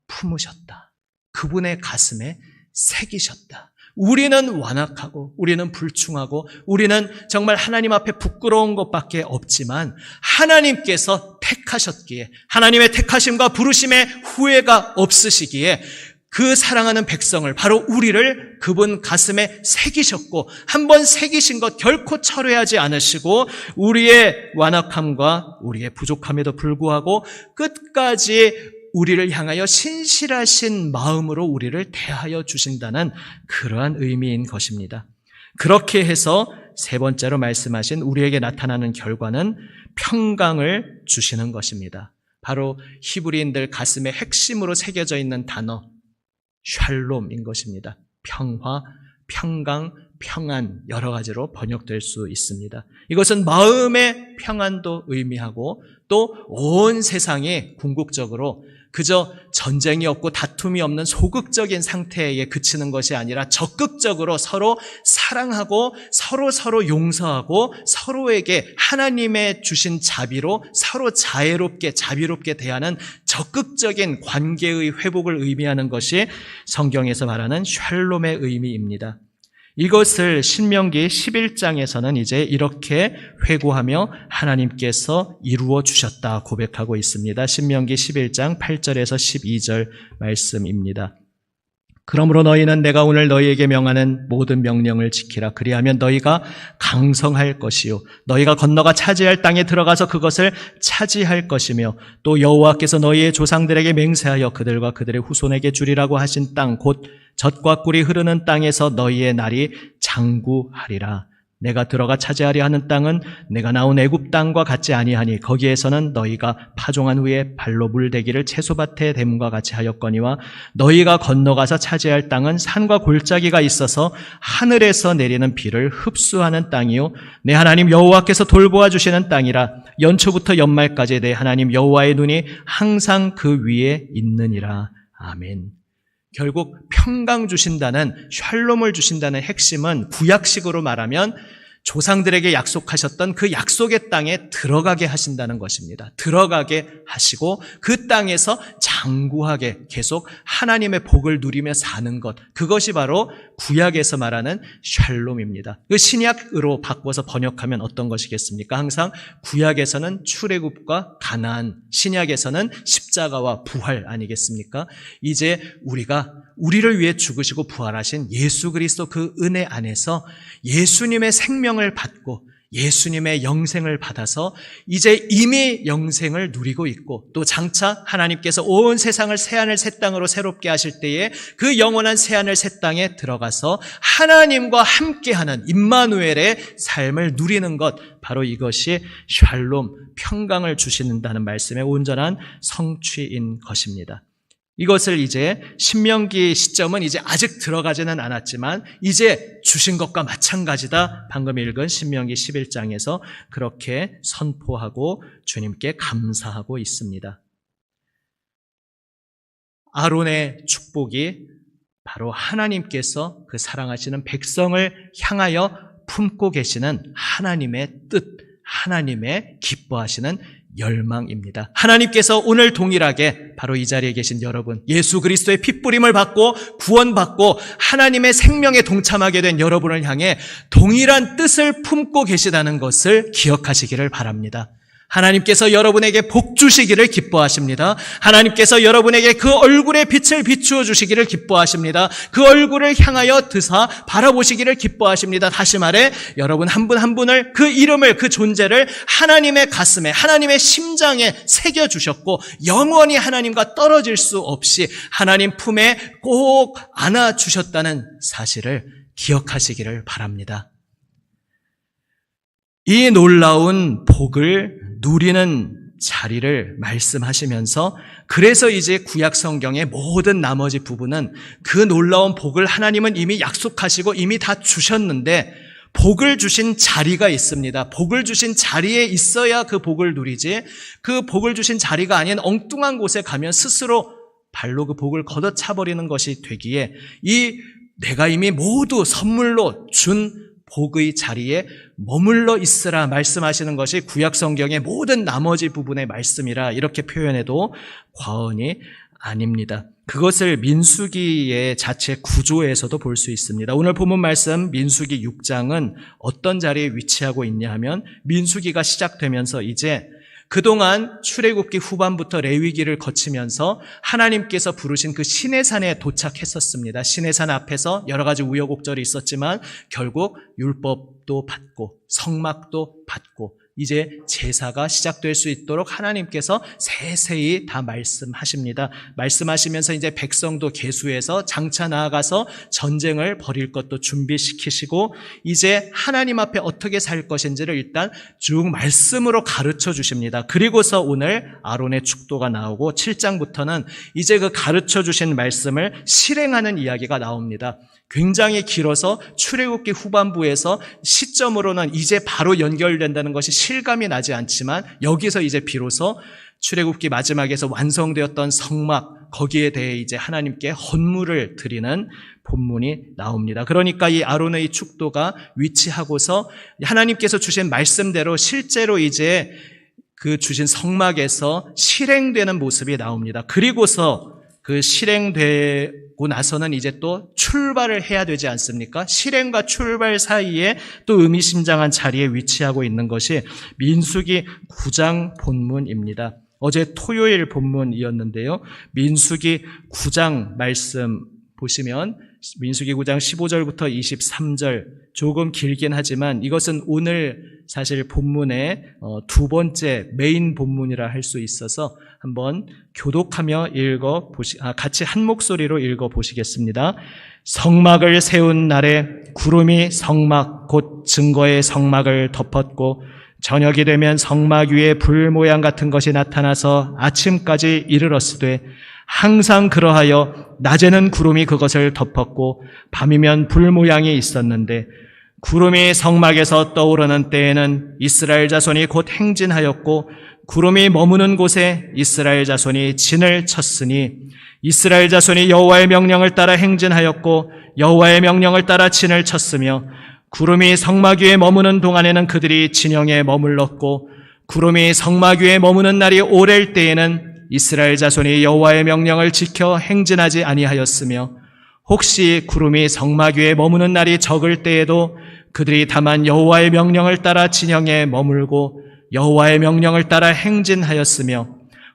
품으셨다. 그분의 가슴에 새기셨다. 우리는 완악하고 우리는 불충하고 우리는 정말 하나님 앞에 부끄러운 것밖에 없지만 하나님께서 택하셨기에, 하나님의 택하심과 부르심에 후회가 없으시기에 그 사랑하는 백성을, 바로 우리를 그분 가슴에 새기셨고, 한번 새기신 것 결코 철회하지 않으시고 우리의 완악함과 우리의 부족함에도 불구하고 끝까지 우리를 향하여 신실하신 마음으로 우리를 대하여 주신다는 그러한 의미인 것입니다. 그렇게 해서 세 번째로 말씀하신 우리에게 나타나는 결과는 평강을 주시는 것입니다. 바로 히브리인들 가슴에 핵심으로 새겨져 있는 단어 샬롬인 것입니다. 평화, 평강, 평안, 여러 가지로 번역될 수 있습니다. 이것은 마음의 평안도 의미하고 또 온 세상이 궁극적으로 그저 전쟁이 없고 다툼이 없는 소극적인 상태에 그치는 것이 아니라 적극적으로 서로 사랑하고 서로 용서하고 서로에게 하나님의 주신 자비로 서로 자비롭게 대하는 적극적인 관계의 회복을 의미하는 것이 성경에서 말하는 샬롬의 의미입니다. 이것을 신명기 11장에서는 이제 이렇게 회고하며 하나님께서 이루어 주셨다 고백하고 있습니다. 신명기 11장 8절에서 12절 말씀입니다. 그러므로 너희는 내가 오늘 너희에게 명하는 모든 명령을 지키라. 그리하면 너희가 강성할 것이요 너희가 건너가 차지할 땅에 들어가서 그것을 차지할 것이며 또 여호와께서 너희의 조상들에게 맹세하여 그들과 그들의 후손에게 주리라고 하신 땅 곧 젖과 꿀이 흐르는 땅에서 너희의 날이 장구하리라. 내가 들어가 차지하려 하는 땅은 내가 나온 애굽 땅과 같지 아니하니 거기에서는 너희가 파종한 후에 발로 물대기를 채소밭에 댐과 같이 하였거니와 너희가 건너가서 차지할 땅은 산과 골짜기가 있어서 하늘에서 내리는 비를 흡수하는 땅이요 내 하나님 여호와께서 돌보아 주시는 땅이라. 연초부터 연말까지 내 하나님 여호와의 눈이 항상 그 위에 있느니라. 아멘. 결국 평강 주신다는, 샬롬을 주신다는 핵심은 구약식으로 말하면 조상들에게 약속하셨던 그 약속의 땅에 들어가게 하신다는 것입니다. 들어가게 하시고 그 땅에서 장구하게 계속 하나님의 복을 누리며 사는 것, 그것이 바로 구약에서 말하는 샬롬입니다. 그 신약으로 바꿔서 번역하면 어떤 것이겠습니까? 항상 구약에서는 출애굽과 가나안, 신약에서는 십자가와 부활 아니겠습니까? 이제 우리를 위해 죽으시고 부활하신 예수 그리스도 그 은혜 안에서 예수님의 생명을 받고 예수님의 영생을 받아서 이제 이미 영생을 누리고 있고 또 장차 하나님께서 온 세상을 새하늘 새 땅으로 새롭게 하실 때에 그 영원한 새하늘 새 땅에 들어가서 하나님과 함께하는 임마누엘의 삶을 누리는 것, 바로 이것이 샬롬, 평강을 주신다는 말씀의 온전한 성취인 것입니다. 이것을 이제 신명기 시점은 이제 아직 들어가지는 않았지만 이제 주신 것과 마찬가지다. 방금 읽은 신명기 11장에서 그렇게 선포하고 주님께 감사하고 있습니다. 아론의 축복이 바로 하나님께서 그 사랑하시는 백성을 향하여 품고 계시는 하나님의 뜻, 하나님의 기뻐하시는 열망입니다. 하나님께서 오늘 동일하게 바로 이 자리에 계신 여러분, 예수 그리스도의 핏부림을 받고 구원받고 하나님의 생명에 동참하게 된 여러분을 향해 동일한 뜻을 품고 계시다는 것을 기억하시기를 바랍니다. 하나님께서 여러분에게 복 주시기를 기뻐하십니다. 하나님께서 여러분에게 그 얼굴의 빛을 비추어 주시기를 기뻐하십니다. 그 얼굴을 향하여 드사 바라보시기를 기뻐하십니다. 다시 말해 여러분 한 분 한 분을 그 이름을 그 존재를 하나님의 가슴에 하나님의 심장에 새겨주셨고 영원히 하나님과 떨어질 수 없이 하나님 품에 꼭 안아주셨다는 사실을 기억하시기를 바랍니다. 이 놀라운 복을 누리는 자리를 말씀하시면서 그래서 이제 구약 성경의 모든 나머지 부분은 그 놀라운 복을 하나님은 이미 약속하시고 이미 다 주셨는데 복을 주신 자리가 있습니다. 복을 주신 자리에 있어야 그 복을 누리지 그 복을 주신 자리가 아닌 엉뚱한 곳에 가면 스스로 발로 그 복을 걷어차버리는 것이 되기에 이 내가 이미 모두 선물로 준 복의 자리에 머물러 있으라 말씀하시는 것이 구약 성경의 모든 나머지 부분의 말씀이라 이렇게 표현해도 과언이 아닙니다. 그것을 민수기의 자체 구조에서도 볼 수 있습니다. 오늘 본문 말씀 민수기 6장은 어떤 자리에 위치하고 있냐 하면 민수기가 시작되면서 이제 그동안 출애굽기 후반부터 레위기를 거치면서 하나님께서 부르신 그 시내산에 도착했었습니다. 시내산 앞에서 여러 가지 우여곡절이 있었지만 결국 율법도 받고 성막도 받고 이제 제사가 시작될 수 있도록 하나님께서 세세히 다 말씀하십니다. 말씀하시면서 이제 백성도 계수해서 장차 나아가서 전쟁을 벌일 것도 준비시키시고 이제 하나님 앞에 어떻게 살 것인지를 일단 쭉 말씀으로 가르쳐 주십니다. 그리고서 오늘 아론의 축도가 나오고 7장부터는 이제 그 가르쳐 주신 말씀을 실행하는 이야기가 나옵니다. 굉장히 길어서 출애굽기 후반부에서 시점으로는 이제 바로 연결된다는 것이 실감이 나지 않지만 여기서 이제 비로소 출애굽기 마지막에서 완성되었던 성막 거기에 대해 이제 하나님께 헌물을 드리는 본문이 나옵니다. 그러니까 이 아론의 축도가 위치하고서 하나님께서 주신 말씀대로 실제로 이제 그 주신 성막에서 실행되는 모습이 나옵니다. 그리고서 그 실행되고 나서는 이제 또 출발을 해야 되지 않습니까? 실행과 출발 사이에 또 의미심장한 자리에 위치하고 있는 것이 민수기 9장 본문입니다. 어제 토요일 본문이었는데요. 민수기 9장 말씀 보시면 민수기 9장 15절부터 23절 조금 길긴 하지만 이것은 오늘 사실 본문의 두 번째 메인 본문이라 할 수 있어서 한번 교독하며 같이 한 목소리로 읽어보시겠습니다. 성막을 세운 날에 구름이 성막 곧 증거의 성막을 덮었고 저녁이 되면 성막 위에 불 모양 같은 것이 나타나서 아침까지 이르렀으되 항상 그러하여 낮에는 구름이 그것을 덮었고 밤이면 불 모양이 있었는데 구름이 성막에서 떠오르는 때에는 이스라엘 자손이 곧 행진하였고 구름이 머무는 곳에 이스라엘 자손이 진을 쳤으니 이스라엘 자손이 여호와의 명령을 따라 행진하였고 여호와의 명령을 따라 진을 쳤으며 구름이 성막 위에 머무는 동안에는 그들이 진영에 머물렀고 구름이 성막 위에 머무는 날이 오랠 때에는 이스라엘 자손이 여호와의 명령을 지켜 행진하지 아니하였으며 혹시 구름이 성막 위에 머무는 날이 적을 때에도 그들이 다만 여호와의 명령을 따라 진영에 머물고 여호와의 명령을 따라 행진하였으며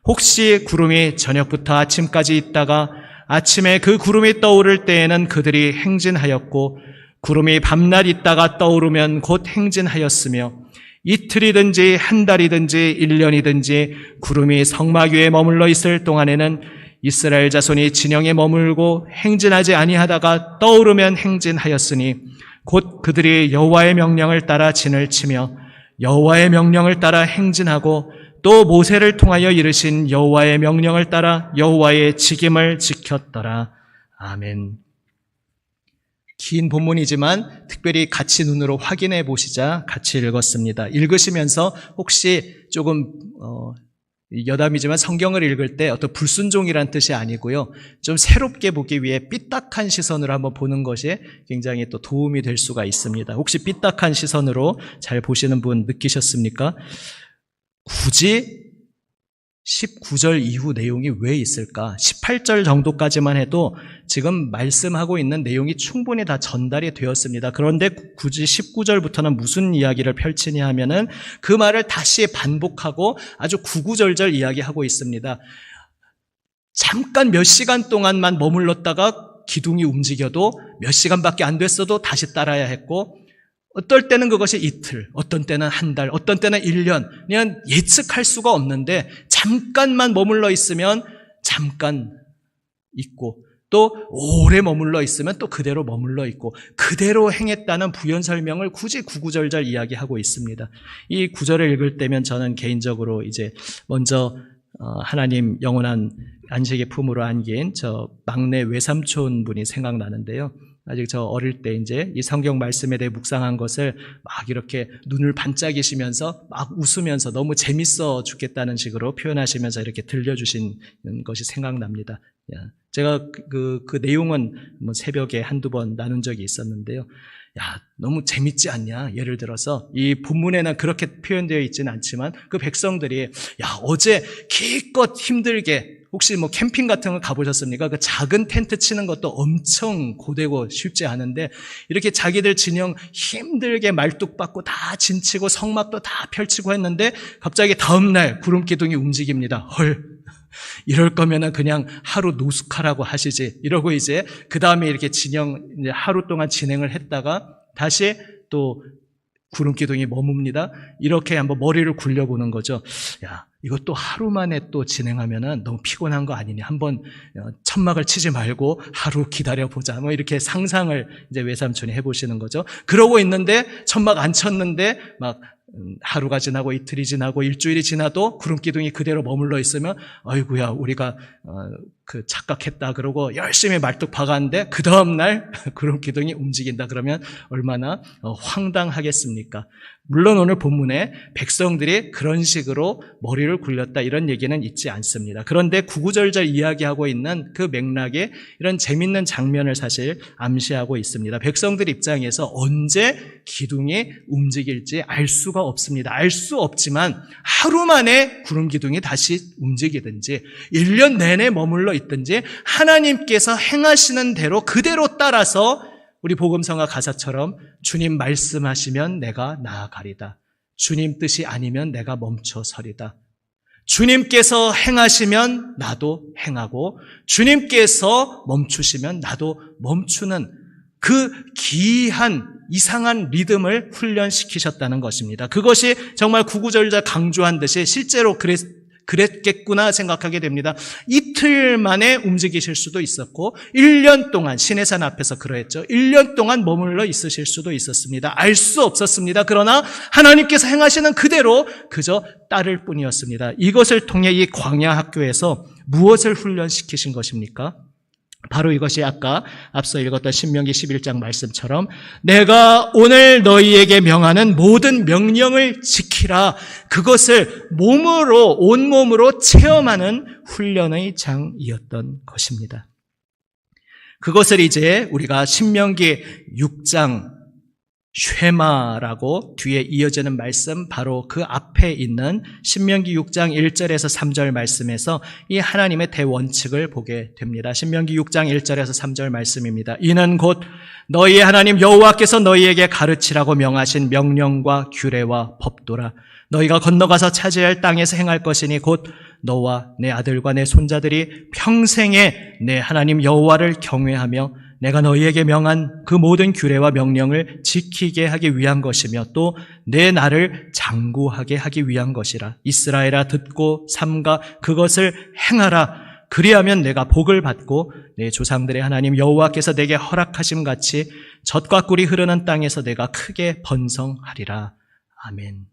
혹시 구름이 저녁부터 아침까지 있다가 아침에 그 구름이 떠오를 때에는 그들이 행진하였고 구름이 밤낮 있다가 떠오르면 곧 행진하였으며 이틀이든지 한 달이든지 1년이든지 구름이 성막 위에 머물러 있을 동안에는 이스라엘 자손이 진영에 머물고 행진하지 아니하다가 떠오르면 행진하였으니 곧 그들이 여호와의 명령을 따라 진을 치며 여호와의 명령을 따라 행진하고 또 모세를 통하여 이르신 여호와의 명령을 따라 여호와의 직임을 지켰더라. 아멘. 긴 본문이지만 특별히 같이 눈으로 확인해 보시자 같이 읽었습니다. 읽으시면서 혹시 조금 여담이지만 성경을 읽을 때 어떤 불순종이란 뜻이 아니고요. 좀 새롭게 보기 위해 삐딱한 시선으로 한번 보는 것이 굉장히 또 도움이 될 수가 있습니다. 혹시 삐딱한 시선으로 잘 보시는 분 느끼셨습니까? 굳이 19절 이후 내용이 왜 있을까? 18절 정도까지만 해도 지금 말씀하고 있는 내용이 충분히 다 전달이 되었습니다. 그런데 굳이 19절부터는 무슨 이야기를 펼치냐 하면은 그 말을 다시 반복하고 아주 구구절절 이야기하고 있습니다. 잠깐 몇 시간 동안만 머물렀다가 기둥이 움직여도 몇 시간밖에 안 됐어도 다시 따라야 했고, 어떨 때는 그것이 이틀, 어떤 때는 한 달, 어떤 때는 1년, 그냥 예측할 수가 없는데 잠깐만 머물러 있으면 잠깐 있고, 또 오래 머물러 있으면 또 그대로 머물러 있고, 그대로 행했다는 부연 설명을 굳이 구구절절 이야기하고 있습니다. 이 구절을 읽을 때면 저는 개인적으로 이제 먼저 하나님 영원한 안식의 품으로 안긴 저 막내 외삼촌 분이 생각나는데요. 아직 저 어릴 때 이제 이 성경 말씀에 대해 묵상한 것을 막 이렇게 눈을 반짝이시면서 막 웃으면서 너무 재밌어 죽겠다는 식으로 표현하시면서 이렇게 들려주신 것이 생각납니다. 제가 그 내용은 뭐 새벽에 한두 번 나눈 적이 있었는데요. 야, 너무 재밌지 않냐? 예를 들어서 이 본문에는 그렇게 표현되어 있지는 않지만 그 백성들이 야, 어제 기껏 힘들게 혹시 뭐 캠핑 같은 거 가보셨습니까? 그 작은 텐트 치는 것도 엄청 고되고 쉽지 않은데 이렇게 자기들 진영 힘들게 말뚝박고 다 진치고 성막도 다 펼치고 했는데 갑자기 다음날 구름 기둥이 움직입니다. 헐, 이럴 거면은 그냥 하루 노숙하라고 하시지. 이러고 이제 그 다음에 이렇게 진영 이제 하루 동안 진행을 했다가 다시 또 구름 기둥이 머뭅니다. 이렇게 한번 머리를 굴려보는 거죠. 야, 이것도 하루 만에 또 진행하면은 너무 피곤한 거 아니냐. 한번 천막을 치지 말고 하루 기다려보자. 뭐 이렇게 상상을 이제 외삼촌이 해보시는 거죠. 그러고 있는데 천막 안 쳤는데 막 하루가 지나고 이틀이 지나고 일주일이 지나도 구름 기둥이 그대로 머물러 있으면 아이고야 우리가 그 착각했다 그러고 열심히 말뚝 박았는데 그 다음날 구름 기둥이 움직인다 그러면 얼마나 황당하겠습니까? 물론 오늘 본문에 백성들이 그런 식으로 머리를 굴렸다 이런 얘기는 있지 않습니다. 그런데 구구절절 이야기하고 있는 그 맥락에 이런 재밌는 장면을 사실 암시하고 있습니다. 백성들 입장에서 언제 기둥이 움직일지 알 수가 없습니다. 알 수 없지만 하루 만에 구름 기둥이 다시 움직이든지 1년 내내 머물러 있든지 하나님께서 행하시는 대로 그대로 따라서 우리 복음성가 가사처럼 주님 말씀하시면 내가 나아가리다. 주님 뜻이 아니면 내가 멈춰서리다. 주님께서 행하시면 나도 행하고 주님께서 멈추시면 나도 멈추는 그 기이한 이상한 리듬을 훈련시키셨다는 것입니다. 그것이 정말 구구절절 강조한 듯이 실제로 그랬겠구나 생각하게 됩니다. 이틀 만에 움직이실 수도 있었고 1년 동안 시내산 앞에서 그러했죠. 1년 동안 머물러 있으실 수도 있었습니다. 알 수 없었습니다. 그러나 하나님께서 행하시는 그대로 그저 따를 뿐이었습니다. 이것을 통해 이 광야 학교에서 무엇을 훈련시키신 것입니까? 바로 이것이 아까 앞서 읽었던 신명기 11장 말씀처럼 내가 오늘 너희에게 명하는 모든 명령을 지키라. 그것을 몸으로 온몸으로 체험하는 훈련의 장이었던 것입니다. 그것을 이제 우리가 신명기 6장 쉐마라고 뒤에 이어지는 말씀 바로 그 앞에 있는 신명기 6장 1절에서 3절 말씀에서 이 하나님의 대원칙을 보게 됩니다. 신명기 6장 1절에서 3절 말씀입니다. 이는 곧 너희의 하나님 여호와께서 너희에게 가르치라고 명하신 명령과 규례와 법도라. 너희가 건너가서 차지할 땅에서 행할 것이니 곧 너와 내 아들과 내 손자들이 평생에 내 하나님 여호와를 경외하며 내가 너희에게 명한 그 모든 규례와 명령을 지키게 하기 위한 것이며 또 내 나를 장구하게 하기 위한 것이라. 이스라엘아 듣고 삼가 그것을 행하라. 그리하면 내가 복을 받고 내 조상들의 하나님 여호와께서 내게 허락하심 같이 젖과 꿀이 흐르는 땅에서 내가 크게 번성하리라. 아멘.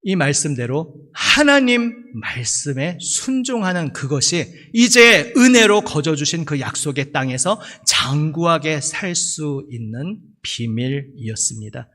이 말씀대로 하나님 말씀에 순종하는 그것이 이제 은혜로 거저주신 그 약속의 땅에서 장구하게 살 수 있는 비밀이었습니다.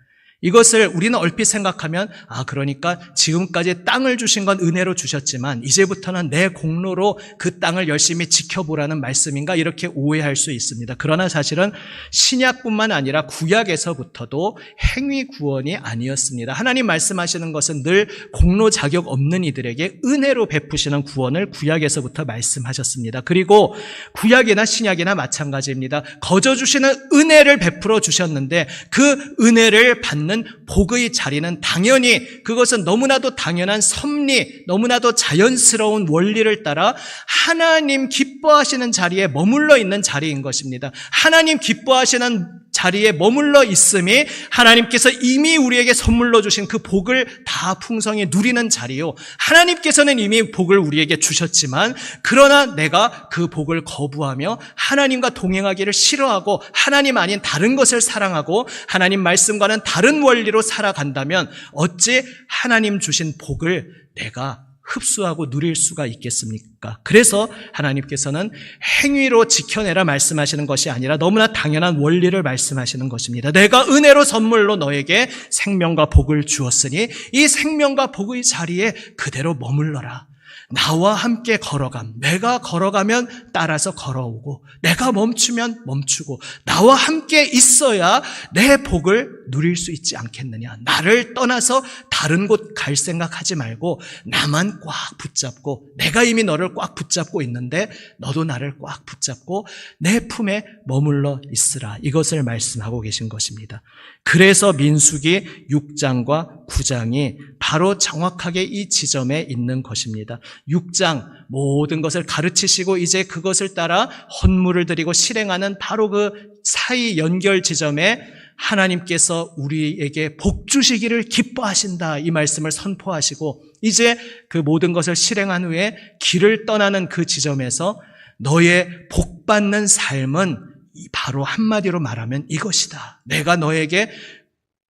이것을 우리는 얼핏 생각하면 그러니까 지금까지 땅을 주신 건 은혜로 주셨지만 이제부터는 내 공로로 그 땅을 열심히 지켜보라는 말씀인가 이렇게 오해할 수 있습니다. 그러나 사실은 신약뿐만 아니라 구약에서부터도 행위 구원이 아니었습니다. 하나님 말씀하시는 것은 늘 공로 자격 없는 이들에게 은혜로 베푸시는 구원을 구약에서부터 말씀하셨습니다. 그리고 구약이나 신약이나 마찬가지입니다. 거저 주시는 은혜를 베풀어 주셨는데 그 은혜를 받는 복의 자리는 당연히 그것은 너무나도 당연한 섭리, 너무나도 자연스러운 원리를 따라 하나님 기뻐하시는 자리에 머물러 있는 자리인 것입니다. 하나님 기뻐하시는 자리에 머물러 있음이 하나님께서 이미 우리에게 선물로 주신 그 복을 다 풍성히 누리는 자리요. 하나님께서는 이미 복을 우리에게 주셨지만 그러나 내가 그 복을 거부하며 하나님과 동행하기를 싫어하고 하나님 아닌 다른 것을 사랑하고 하나님 말씀과는 다른 원리로 살아간다면 어찌 하나님 주신 복을 내가 흡수하고 누릴 수가 있겠습니까? 그래서 하나님께서는 행위로 지켜내라 말씀하시는 것이 아니라 너무나 당연한 원리를 말씀하시는 것입니다. 내가 은혜로 선물로 너에게 생명과 복을 주었으니 이 생명과 복의 자리에 그대로 머물러라. 나와 함께 걸어감. 내가 걸어가면 따라서 걸어오고 내가 멈추면 멈추고 나와 함께 있어야 내 복을 누릴 수 있지 않겠느냐. 나를 떠나서 다른 곳 갈 생각하지 말고 나만 꽉 붙잡고 내가 이미 너를 꽉 붙잡고 있는데 너도 나를 꽉 붙잡고 내 품에 머물러 있으라. 이것을 말씀하고 계신 것입니다. 그래서 민수기 6장과 9장이 바로 정확하게 이 지점에 있는 것입니다. 6장 모든 것을 가르치시고 이제 그것을 따라 헌물을 드리고 실행하는 바로 그 사이 연결 지점에 하나님께서 우리에게 복 주시기를 기뻐하신다 이 말씀을 선포하시고 이제 그 모든 것을 실행한 후에 길을 떠나는 그 지점에서 너의 복 받는 삶은 바로 한마디로 말하면 이것이다. 내가 너에게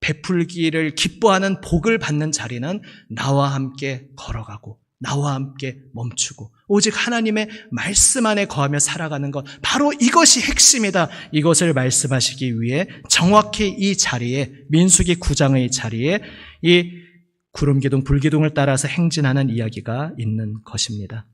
베풀기를 기뻐하는 복을 받는 자리는 나와 함께 걸어가고 나와 함께 멈추고 오직 하나님의 말씀 안에 거하며 살아가는 것, 바로 이것이 핵심이다. 이것을 말씀하시기 위해 정확히 이 자리에, 민수기 9장의 자리에 이 구름기둥, 불기둥을 따라서 행진하는 이야기가 있는 것입니다.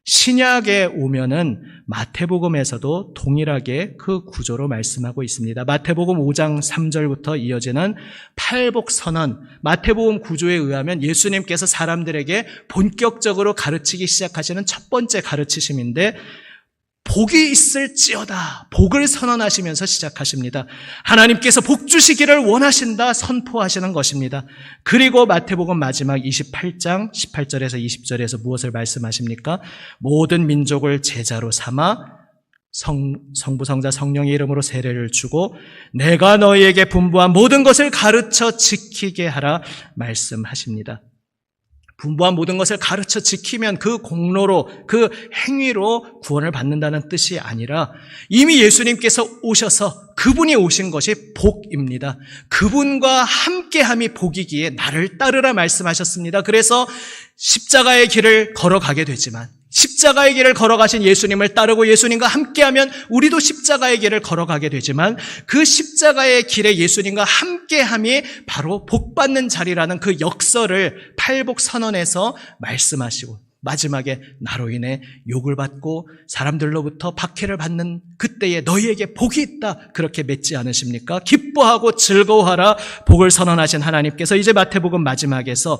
신약에 오면은 마태복음에서도 동일하게 그 구조로 말씀하고 있습니다. 마태복음 5장 3절부터 이어지는 팔복선언, 마태복음 구조에 의하면 예수님께서 사람들에게 본격적으로 가르치기 시작하시는 첫 번째 가르치심인데 복이 있을지어다. 복을 선언하시면서 시작하십니다. 하나님께서 복 주시기를 원하신다 선포하시는 것입니다. 그리고 마태복음 마지막 28장 18절에서 20절에서 무엇을 말씀하십니까? 모든 민족을 제자로 삼아 성부, 성자, 성령의 이름으로 세례를 주고 내가 너희에게 분부한 모든 것을 가르쳐 지키게 하라 말씀하십니다. 분부한 모든 것을 가르쳐 지키면 그 공로로, 그 행위로 구원을 받는다는 뜻이 아니라 이미 예수님께서 오셔서 그분이 오신 것이 복입니다. 그분과 함께함이 복이기에 나를 따르라 말씀하셨습니다. 그래서 십자가의 길을 걸어가게 되지만 십자가의 길을 걸어가신 예수님을 따르고 예수님과 함께하면 우리도 십자가의 길을 걸어가게 되지만 그 십자가의 길에 예수님과 함께함이 바로 복받는 자리라는 그 역설을 팔복선언에서 말씀하시고 마지막에 나로 인해 욕을 받고 사람들로부터 박해를 받는 그때에 너희에게 복이 있다 그렇게 맺지 않으십니까? 기뻐하고 즐거워하라 복을 선언하신 하나님께서 이제 마태복음 마지막에서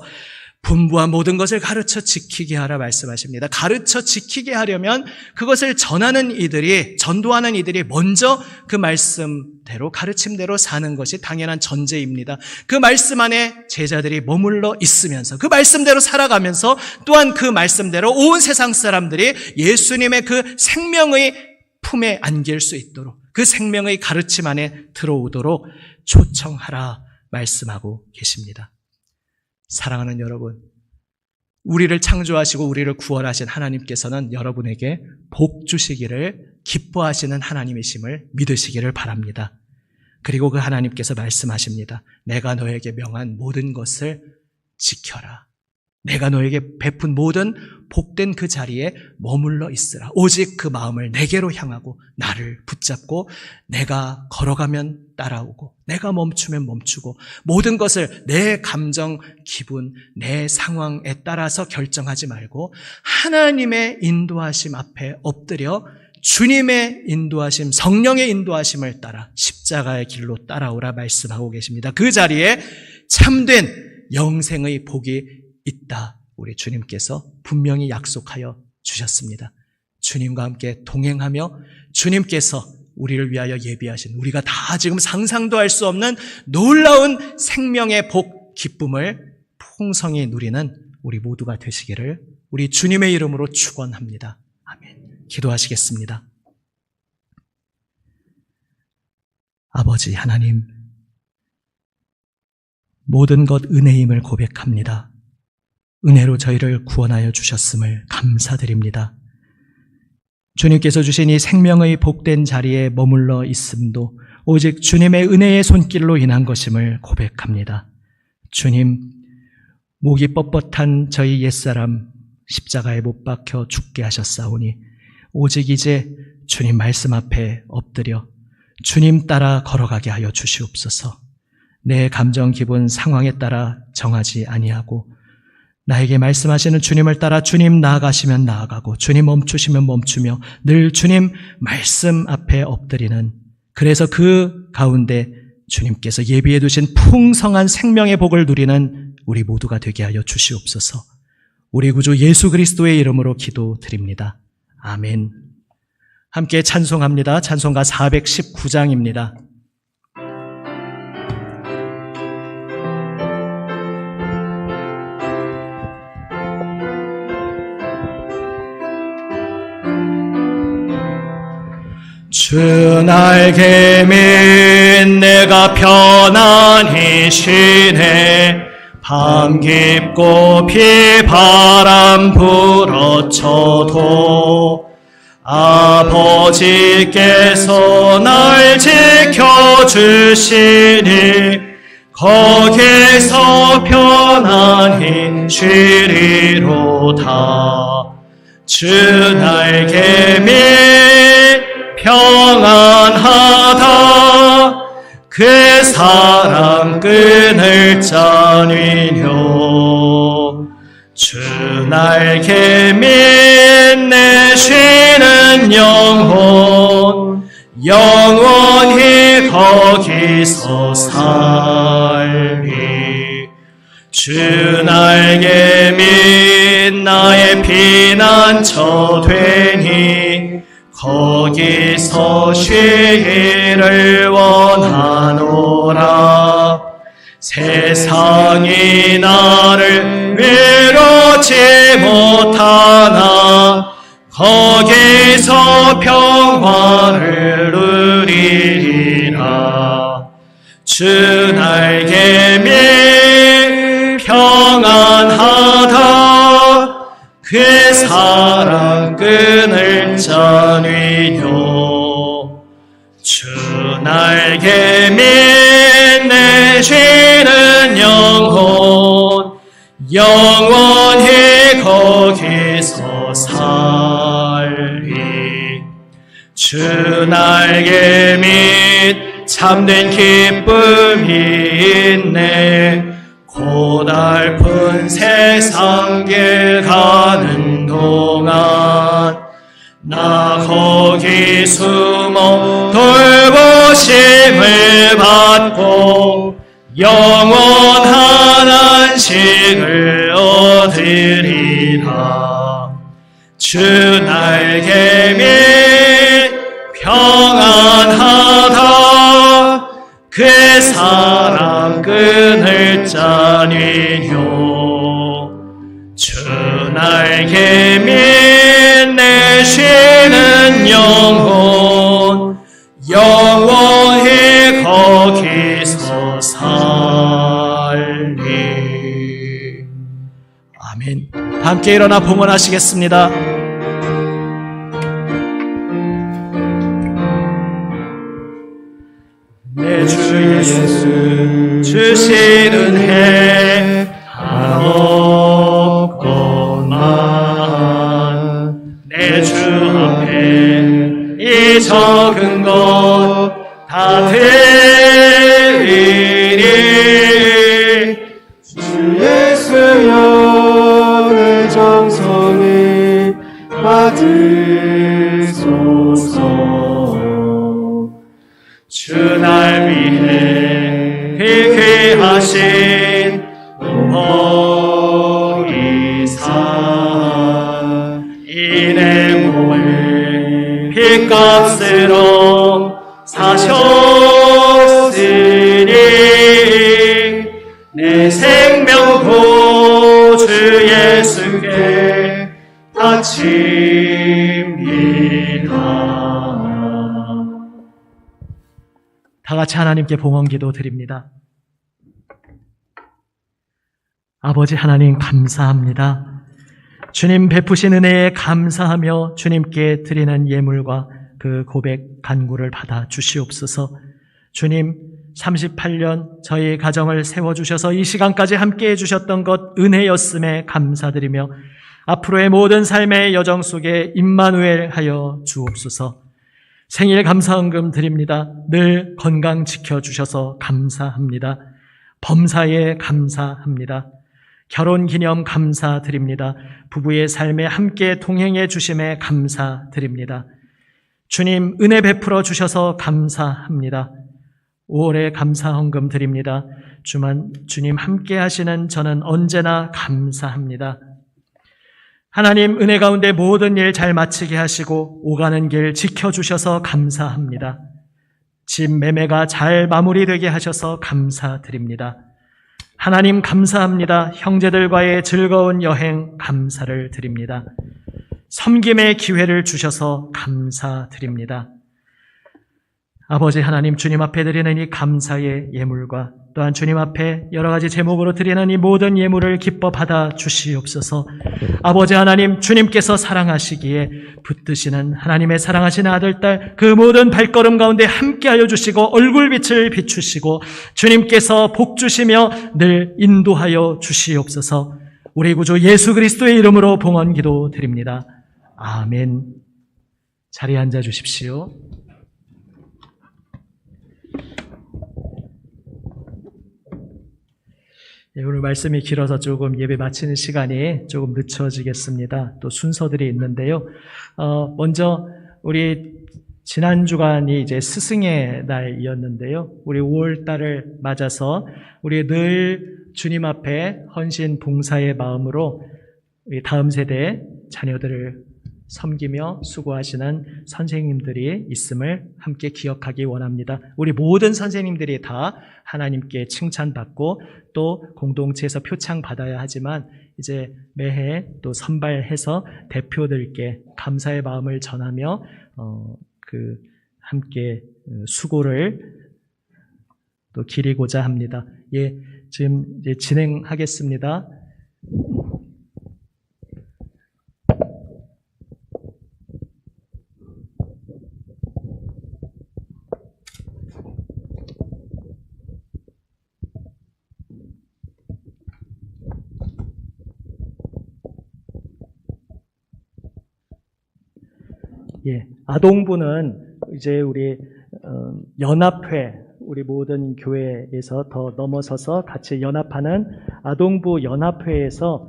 분부한 모든 것을 가르쳐 지키게 하라 말씀하십니다. 가르쳐 지키게 하려면 그것을 전하는 이들이, 전도하는 이들이 먼저 그 말씀대로, 가르침대로 사는 것이 당연한 전제입니다. 그 말씀 안에 제자들이 머물러 있으면서 그 말씀대로 살아가면서 또한 그 말씀대로 온 세상 사람들이 예수님의 그 생명의 품에 안길 수 있도록 그 생명의 가르침 안에 들어오도록 초청하라 말씀하고 계십니다. 사랑하는 여러분, 우리를 창조하시고 우리를 구원하신 하나님께서는 여러분에게 복 주시기를 기뻐하시는 하나님이심을 믿으시기를 바랍니다. 그리고 그 하나님께서 말씀하십니다. 내가 너에게 명한 모든 것을 지켜라. 내가 너에게 베푼 모든 복된 그 자리에 머물러 있으라. 오직 그 마음을 내게로 향하고 나를 붙잡고 내가 걸어가면 따라오고 내가 멈추면 멈추고 모든 것을 내 감정, 기분, 내 상황에 따라서 결정하지 말고 하나님의 인도하심 앞에 엎드려 주님의 인도하심, 성령의 인도하심을 따라 십자가의 길로 따라오라 말씀하고 계십니다. 그 자리에 참된 영생의 복이 있다. 우리 주님께서 분명히 약속하여 주셨습니다. 주님과 함께 동행하며 주님께서 우리를 위하여 예비하신 우리가 다 지금 상상도 할 수 없는 놀라운 생명의 복, 기쁨을 풍성히 누리는 우리 모두가 되시기를 우리 주님의 이름으로 축원합니다. 아멘. 기도하시겠습니다. 아버지 하나님, 모든 것 은혜임을 고백합니다. 은혜로 저희를 구원하여 주셨음을 감사드립니다. 주님께서 주신 이 생명의 복된 자리에 머물러 있음도 오직 주님의 은혜의 손길로 인한 것임을 고백합니다. 주님, 목이 뻣뻣한 저희 옛사람 십자가에 못 박혀 죽게 하셨사오니 오직 이제 주님 말씀 앞에 엎드려 주님 따라 걸어가게 하여 주시옵소서. 내 감정, 기분, 상황에 따라 정하지 아니하고 나에게 말씀하시는 주님을 따라 주님 나아가시면 나아가고 주님 멈추시면 멈추며 늘 주님 말씀 앞에 엎드리는, 그래서 그 가운데 주님께서 예비해 두신 풍성한 생명의 복을 누리는 우리 모두가 되게 하여 주시옵소서. 우리 구주 예수 그리스도의 이름으로 기도드립니다. 아멘. 함께 찬송합니다. 찬송가 419장입니다. 주 날개 밑 내가 편안히 쉬네. 밤 깊고 비바람 불어쳐도 아버지께서 날 지켜주시니 거기서 편안히 쉬리로다. 주 날개 밑 평안하다. 그 사랑 끊을 자니뇨. 주 날개 밑 내 쉬는 영혼 영원히 거기서 살리. 주 날개 밑 나의 피난처 되니 거기서 쉬기를 원하노라. 세상이 나를 위로치 못하나 거기서 평화를 누리리라. 주 날개 밑 평안하다. 그 사랑 끊을 자니뇨. 주 날개 밑 내 쉬는 영혼 영원히 거기서 살리. 주 날개 밑 참된 기쁨이 있네. 고달픈 세상 길 가는 동안 나 거기 숨어 돌보심을 받고 영원한 안식을 얻으리라. 주 날개 밑 평안하다. 그 사랑 끊을 자니뇨. 주 날개 밑 내 쉬는 영혼 영원히 거기서 살리. 아멘. 함께 일어나 봉헌하시겠습니다. 내 주 예수, 주신 은혜 한없 주 예수여 내 정성을 받으소서. 주 날 위해 회개하신 보이사 이 내 몸을 핏값으로 사셨으니 내 생명 구주 예수께 바칩니다. 다 같이 하나님께 봉헌기도 드립니다. 아버지 하나님 감사합니다. 주님 베푸신 은혜에 감사하며 주님께 드리는 예물과 그 고백 간구를 받아 주시옵소서. 주님 38년 저희 가정을 세워주셔서 이 시간까지 함께해 주셨던 것 은혜였음에 감사드리며 앞으로의 모든 삶의 여정 속에 임마누엘 하여 주옵소서. 생일 감사헌금 드립니다. 늘 건강 지켜주셔서 감사합니다. 범사에 감사합니다. 결혼기념 감사드립니다. 부부의 삶에 함께 동행해 주심에 감사드립니다. 주님 은혜 베풀어 주셔서 감사합니다. 5월에 감사헌금 드립니다. 주님 함께 하시는 저는 언제나 감사합니다. 하나님 은혜 가운데 모든 일 잘 마치게 하시고 오가는 길 지켜주셔서 감사합니다. 집 매매가 잘 마무리되게 하셔서 감사드립니다. 하나님 감사합니다. 형제들과의 즐거운 여행 감사를 드립니다. 섬김의 기회를 주셔서 감사드립니다. 아버지 하나님 주님 앞에 드리는 이 감사의 예물과 또한 주님 앞에 여러 가지 제목으로 드리는 이 모든 예물을 기뻐 받아 주시옵소서. 아버지 하나님 주님께서 사랑하시기에 붙드시는 하나님의 사랑하시는 아들, 딸 그 모든 발걸음 가운데 함께하여 주시고 얼굴빛을 비추시고 주님께서 복 주시며 늘 인도하여 주시옵소서. 우리 구주 예수 그리스도의 이름으로 봉헌기도 드립니다. 아멘. 자리에 앉아 주십시오. 오늘 말씀이 길어서 조금 예배 마치는 시간이 조금 늦춰지겠습니다. 또 순서들이 있는데요. 먼저 우리 지난 주간이 이제 스승의 날이었는데요. 우리 5월 달을 맞아서 우리 늘 주님 앞에 헌신 봉사의 마음으로 우리 다음 세대 자녀들을 섬기며 수고하시는 선생님들이 있음을 함께 기억하기 원합니다. 우리 모든 선생님들이 다 하나님께 칭찬받고 또 공동체에서 표창 받아야 하지만 이제 매해 또 선발해서 대표들께 감사의 마음을 전하며 함께 수고를 또 기리고자 합니다. 예, 지금 이제 진행하겠습니다. 예, 아동부는 이제 우리 연합회, 우리 모든 교회에서 더 넘어서서 같이 연합하는 아동부 연합회에서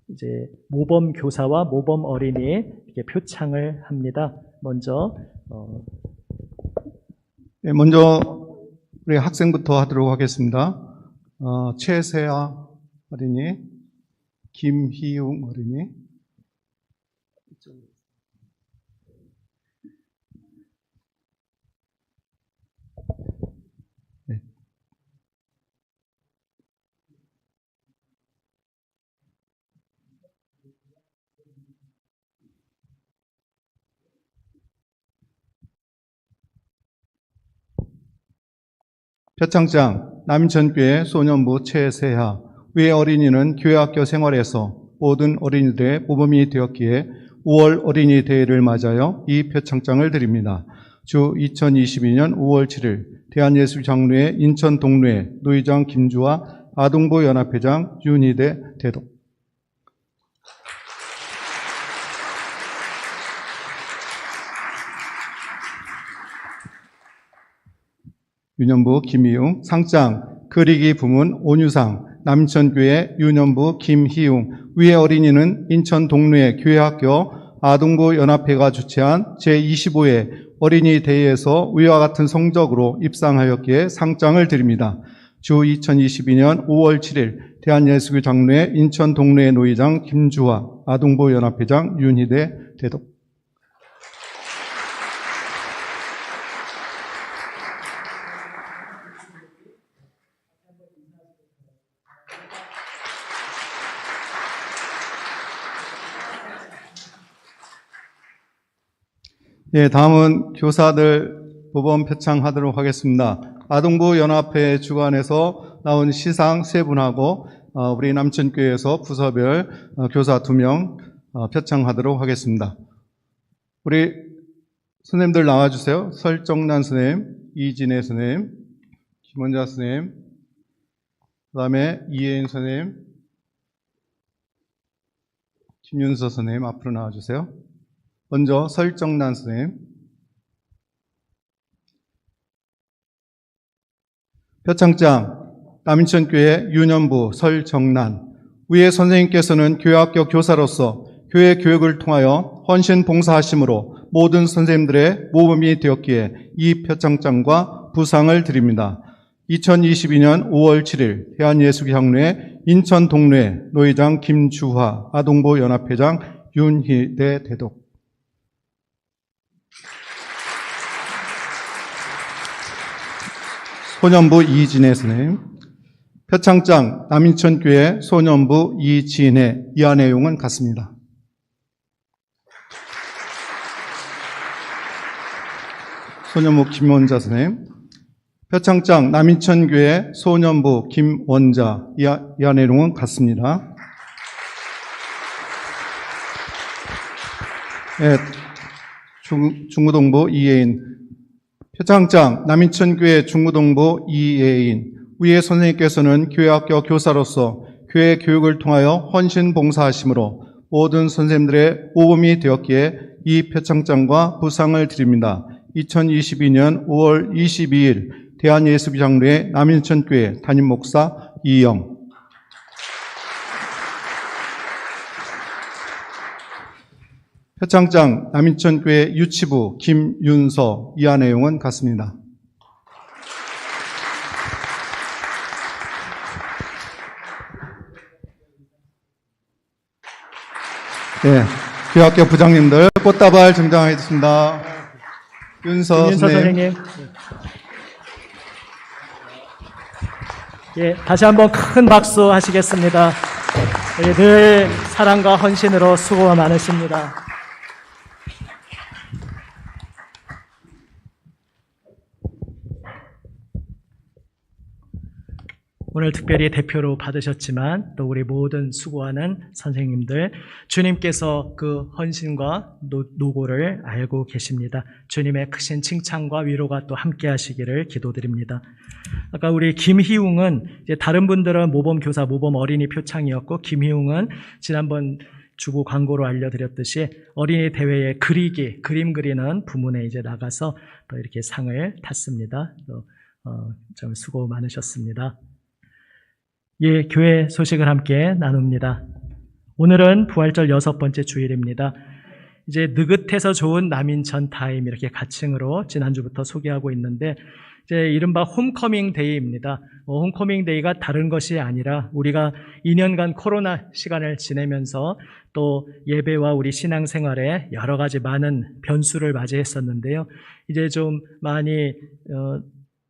이제 모범 교사와 모범 어린이 이렇게 표창을 합니다. 먼저 우리 학생부터 하도록 하겠습니다. 최세아 어린이, 김희웅 어린이. 네. 표창장 남인천교회 소년부 최세하. 위 어린이는 교회학교 생활에서 모든 어린이들의 모범이 되었기에 5월 어린이 대회를 맞아요. 이 표창장을 드립니다. 주 2022년 5월 7일 대한예술장로회 인천 동로회 노회장 김주와 아동부 연합회장 윤희대 대독. 유년부 김희웅. 상장 그리기 부문 온유상, 남천교회 유년부 김희웅, 위의 어린이는 인천 동로의 교회학교 아동부 연합회가 주최한 제25회 어린이 대회에서 위와 같은 성적으로 입상하였기에 상장을 드립니다. 주 2022년 5월 7일 대한예수교 장로회 인천 동로의 노회장 김주화, 아동부 연합회장 윤희대 대독. 예, 다음은 교사들 모범 표창하도록 하겠습니다. 아동부 연합회 주관에서 나온 시상 3분하고 우리 남천교회에서 부서별 교사 2명 표창하도록 하겠습니다. 우리 선생님들 나와주세요. 설정란 선생님, 이진혜 선생님, 김원자 선생님, 그 다음에 이혜인 선생님, 김윤서 선생님 앞으로 나와주세요. 먼저 설정란 선생님. 표창장 남인천교회 유년부 설정란. 위에 선생님께서는 교회학교 교사로서 교회 교육을 통하여 헌신 봉사하심으로 모든 선생님들의 모범이 되었기에 이 표창장과 부상을 드립니다. 2022년 5월 7일 대한예수교 장로회 인천 동로회 노회장 김주화, 아동부 연합회장 윤희대 대독. 소년부 이진혜 선생님. 표창장 남인천교회 소년부 이진혜. 이하 내용은 같습니다. 소년부 김원자 선생님. 표창장 남인천교회 소년부 김원자. 이하 내용은 같습니다. 네, 중구동부 이혜인. 표창장 남인천교회 중구동부 이예인. 위에 선생님께서는 교회학교 교사로서 교회 교육을 통하여 헌신 봉사하심으로 모든 선생님들의 모범이 되었기에 이 표창장과 부상을 드립니다. 2022년 5월 22일 대한예수교 장로회 남인천교회 담임 목사 이영. 표창장 남인천교회 유치부 김윤서. 이하 내용은 같습니다. 네, 교회학교 부장님들 꽃다발 증정하겠습니다. 윤서 선생님. 예, 다시 한번 큰 박수 하시겠습니다. 예, 늘 사랑과 헌신으로 수고가 많으십니다. 오늘 특별히 대표로 받으셨지만 또 우리 모든 수고하는 선생님들, 주님께서 그 헌신과 노고를 알고 계십니다. 주님의 크신 칭찬과 위로가 또 함께 하시기를 기도드립니다. 아까 우리 김희웅은 이제 다른 분들은 모범 교사, 모범 어린이 표창이었고, 김희웅은 지난번 주고 광고로 알려드렸듯이 어린이 대회에 그림 그리는 부문에 이제 나가서 또 이렇게 상을 탔습니다. 좀 수고 많으셨습니다. 예, 교회 소식을 함께 나눕니다. 오늘은 부활절 6번째 주일입니다. 이제 느긋해서 좋은 남인천 타임 이렇게 가칭으로 지난주부터 소개하고 있는데, 이제 이른바 홈커밍 데이입니다. 홈커밍 데이가 다른 것이 아니라 우리가 2년간 코로나 시간을 지내면서 또 예배와 우리 신앙생활에 여러 가지 많은 변수를 맞이했었는데요. 이제 좀 많이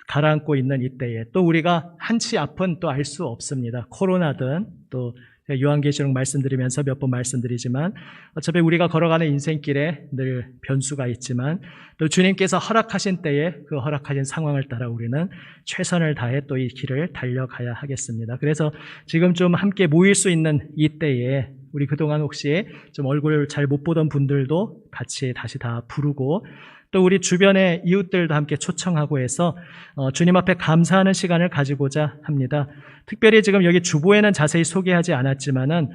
가라앉고 있는 이때에 또 우리가 한치 앞은 또 알 수 없습니다. 코로나든 또 요한계시록 말씀드리면서 몇 번 말씀드리지만 어차피 우리가 걸어가는 인생길에 늘 변수가 있지만 또 주님께서 허락하신 때에 그 허락하신 상황을 따라 우리는 최선을 다해 또 이 길을 달려가야 하겠습니다. 그래서 지금 좀 함께 모일 수 있는 이때에 우리 그동안 혹시 좀 얼굴 잘 못 보던 분들도 같이 다시 다 부르고 또 우리 주변의 이웃들도 함께 초청하고 해서 주님 앞에 감사하는 시간을 가지고자 합니다. 특별히 지금 여기 주보에는 자세히 소개하지 않았지만은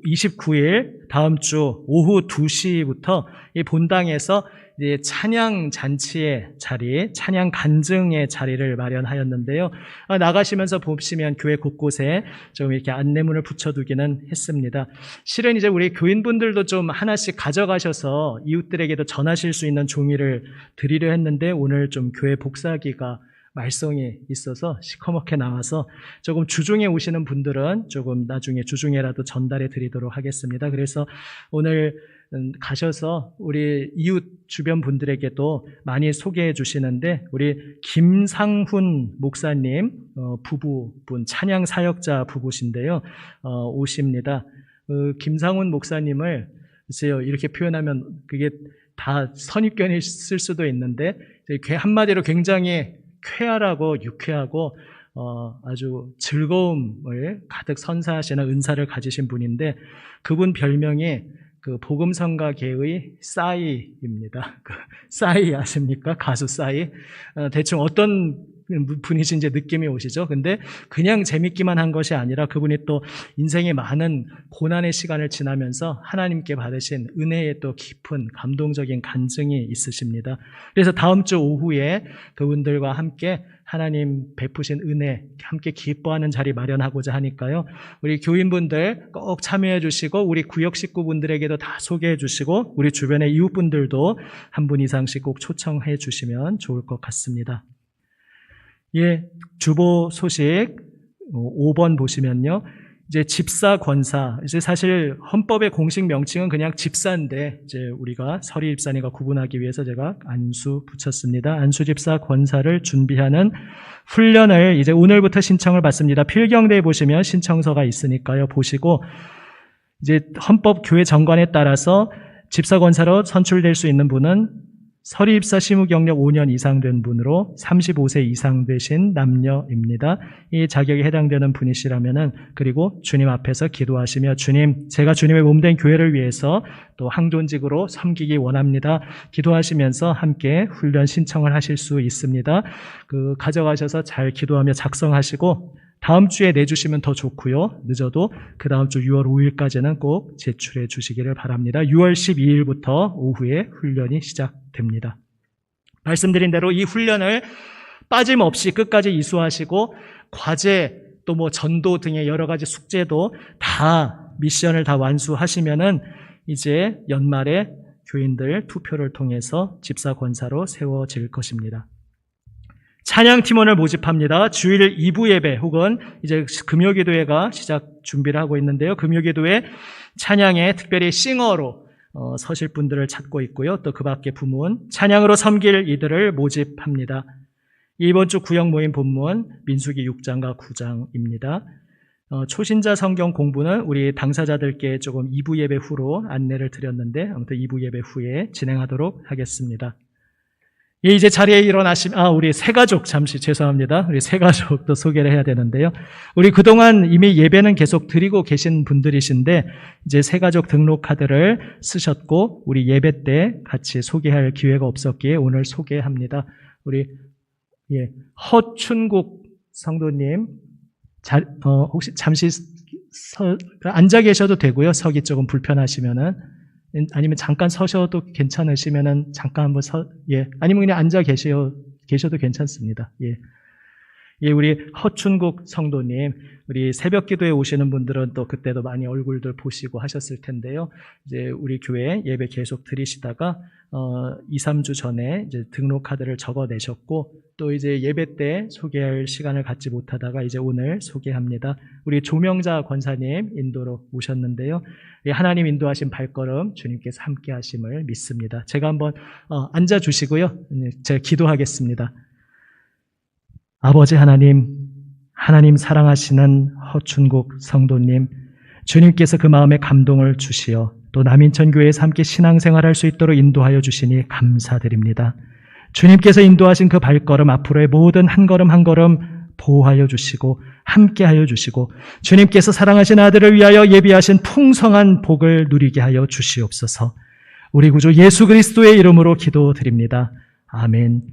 29일 다음 주 오후 2시부터 이 본당에서 이제 찬양 잔치의 자리, 찬양 간증의 자리를 마련하였는데요. 나가시면서 보시면 교회 곳곳에 좀 이렇게 안내문을 붙여두기는 했습니다. 실은 이제 우리 교인분들도 좀 하나씩 가져가셔서 이웃들에게도 전하실 수 있는 종이를 드리려 했는데 오늘 좀 교회 복사기가 말썽이 있어서 시커멓게 나와서 조금 주중에 오시는 분들은 조금 나중에 주중에라도 전달해 드리도록 하겠습니다. 그래서 오늘 가셔서 우리 이웃 주변 분들에게도 많이 소개해 주시는데 우리 김상훈 목사님 부부분 찬양 사역자 부부신데요. 오십니다. 김상훈 목사님을 글쎄요 이렇게 표현하면 그게 다 선입견이 있을 수도 있는데 한마디로 굉장히 쾌활하고 유쾌하고 아주 즐거움을 가득 선사하시는 은사를 가지신 분인데 그분 별명이 그 복음성가계의 싸이입니다. 싸이 아십니까? 가수 싸이. 대충 어떤 분이신지 느낌이 오시죠? 근데 그냥 재밌기만 한 것이 아니라 그분이 또 인생의 많은 고난의 시간을 지나면서 하나님께 받으신 은혜의 또 깊은 감동적인 간증이 있으십니다. 그래서 다음 주 오후에 그분들과 함께 하나님 베푸신 은혜 함께 기뻐하는 자리 마련하고자 하니까요. 우리 교인분들 꼭 참여해 주시고 우리 구역 식구분들에게도 다 소개해 주시고 우리 주변의 이웃분들도 한 분 이상씩 꼭 초청해 주시면 좋을 것 같습니다. 예, 주보 소식 5번 보시면요. 이제 집사 권사, 이제 사실 헌법의 공식 명칭은 그냥 집사인데 이제 우리가 서리 집사님과 구분하기 위해서 제가 안수 붙였습니다. 안수 집사 권사를 준비하는 훈련을 이제 오늘부터 신청을 받습니다. 필경대에 보시면 신청서가 있으니까요. 보시고 이제 헌법 교회 정관에 따라서 집사 권사로 선출될 수 있는 분은 서리입사 시무 경력 5년 이상 된 분으로 35세 이상 되신 남녀입니다. 이 자격에 해당되는 분이시라면은 그리고 주님 앞에서 기도하시며 주님, 제가 주님의 몸된 교회를 위해서 또 항존직으로 섬기기 원합니다. 기도하시면서 함께 훈련 신청을 하실 수 있습니다. 가져가셔서 잘 기도하며 작성하시고 다음 주에 내주시면 더 좋고요. 늦어도 그 다음 주 6월 5일까지는 꼭 제출해 주시기를 바랍니다. 6월 12일부터 오후에 훈련이 시작됩니다. 말씀드린 대로 이 훈련을 빠짐없이 끝까지 이수하시고 과제 또 뭐 전도 등의 여러 가지 숙제도 다 미션을 다 완수하시면은 이제 연말에 교인들 투표를 통해서 집사 권사로 세워질 것입니다. 찬양 팀원을 모집합니다. 주일 2부 예배 혹은 이제 금요기도회가 시작 준비를 하고 있는데요. 금요기도회 찬양에 특별히 싱어로 서실 분들을 찾고 있고요. 또 그 밖에 부문 찬양으로 섬길 이들을 모집합니다. 이번 주 구역 모임 본문 민수기 6장과 9장입니다. 초신자 성경 공부는 우리 당사자들께 조금 2부 예배 후로 안내를 드렸는데 아무튼 2부 예배 후에 진행하도록 하겠습니다. 예, 이제 자리에 일어나시면, 우리 새가족, 잠시 죄송합니다. 우리 새가족도 소개를 해야 되는데요. 우리 그동안 이미 예배는 계속 드리고 계신 분들이신데, 이제 새가족 등록카드를 쓰셨고, 우리 예배 때 같이 소개할 기회가 없었기에 오늘 소개합니다. 우리, 허춘국 성도님, 혹시 잠시 앉아 계셔도 되고요. 서기 조금 불편하시면은. 아니면 잠깐 서셔도 괜찮으시면은 잠깐 한번 아니면 그냥 앉아 계셔도 괜찮습니다. 우리 허춘국 성도님, 우리 새벽 기도에 오시는 분들은 또 그때도 많이 얼굴들 보시고 하셨을 텐데요. 이제 우리 교회 예배 계속 드리시다가 2, 3주 전에 이제 등록 카드를 적어내셨고 또 이제 예배 때 소개할 시간을 갖지 못하다가 이제 오늘 소개합니다. 우리 조명자 권사님 인도로 오셨는데요. 하나님 인도하신 발걸음 주님께서 함께 하심을 믿습니다. 제가 한번 앉아 주시고요. 제가 기도하겠습니다. 아버지 하나님 사랑하시는 허춘국 성도님, 주님께서 그 마음에 감동을 주시어 또 남인천교회에서 함께 신앙생활할 수 있도록 인도하여 주시니 감사드립니다. 주님께서 인도하신 그 발걸음 앞으로의 모든 한 걸음 한 걸음 보호하여 주시고 함께하여 주시고 주님께서 사랑하신 아들을 위하여 예비하신 풍성한 복을 누리게 하여 주시옵소서. 우리 구주 예수 그리스도의 이름으로 기도드립니다. 아멘.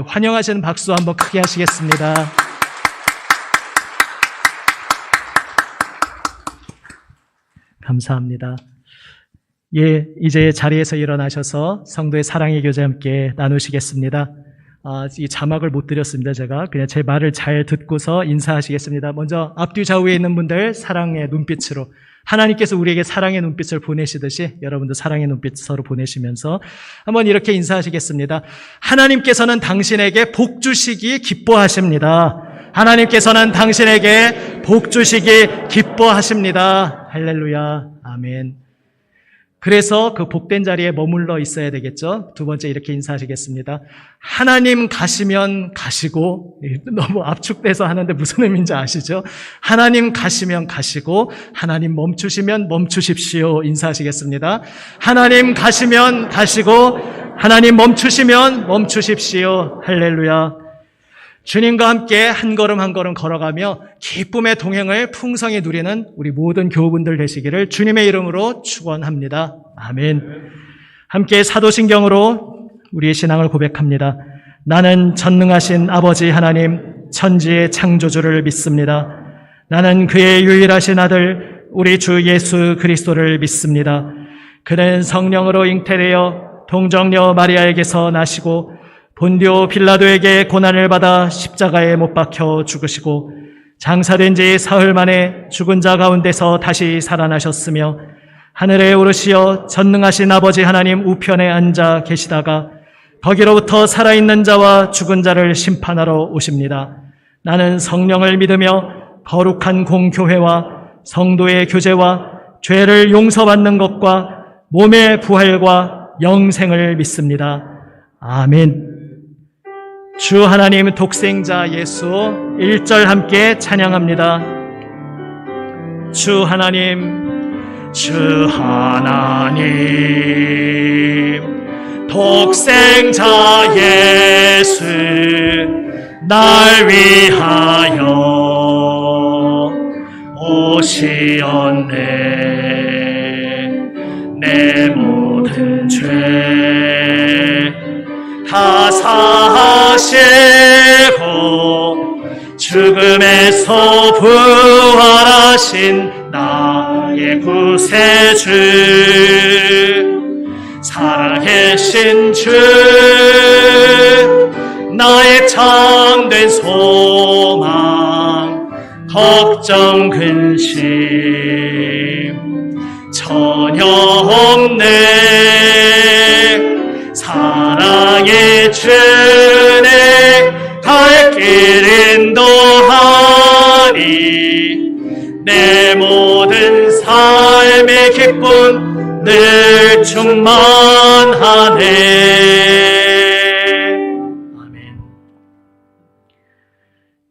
환영하시는 박수 한번 크게 하시겠습니다. 감사합니다. 예, 이제 자리에서 일어나셔서 성도의 사랑의 교제 함께 나누시겠습니다. 이 자막을 못 드렸습니다. 제가 그냥 제 말을 잘 듣고서 인사하시겠습니다. 먼저 앞뒤 좌우에 있는 분들 사랑의 눈빛으로, 하나님께서 우리에게 사랑의 눈빛을 보내시듯이 여러분도 사랑의 눈빛 서로 보내시면서 한번 이렇게 인사하시겠습니다. 하나님께서는 당신에게 복 주시기 기뻐하십니다. 하나님께서는 당신에게 복 주시기 기뻐하십니다. 할렐루야. 아멘. 그래서 그 복된 자리에 머물러 있어야 되겠죠. 두 번째 이렇게 인사하시겠습니다. 하나님 가시면 가시고, 너무 압축돼서 하는데 무슨 의미인지 아시죠? 하나님 가시면 가시고, 하나님 멈추시면 멈추십시오. 인사하시겠습니다. 하나님 가시면 가시고, 하나님 멈추시면 멈추십시오. 할렐루야. 주님과 함께 한 걸음 한 걸음 걸어가며 기쁨의 동행을 풍성히 누리는 우리 모든 교우분들 되시기를 주님의 이름으로 축원합니다. 아멘. 함께 사도신경으로 우리의 신앙을 고백합니다. 나는 전능하신 아버지 하나님 천지의 창조주를 믿습니다. 나는 그의 유일하신 아들 우리 주 예수 그리스도를 믿습니다. 그는 성령으로 잉태되어 동정녀 마리아에게서 나시고 본디오 빌라도에게 고난을 받아 십자가에 못 박혀 죽으시고 장사된 지 사흘 만에 죽은 자 가운데서 다시 살아나셨으며 하늘에 오르시어 전능하신 아버지 하나님 우편에 앉아 계시다가 거기로부터 살아있는 자와 죽은 자를 심판하러 오십니다. 나는 성령을 믿으며 거룩한 공교회와 성도의 교제와 죄를 용서받는 것과 몸의 부활과 영생을 믿습니다. 아멘. 주 하나님 독생자 예수 1절 함께 찬양합니다. 주 하나님 독생자 예수 날 위하여 오시었네. 내 모든 죄 다 사하시고 죽음에서 부활하신 나의 구세주 살아계신 주 나의 참된 소망 걱정 근심 전혀 없네. 사랑의 주네 갈 길 인도하니 내 모든 삶의 기쁨 늘 충만하네. 아멘.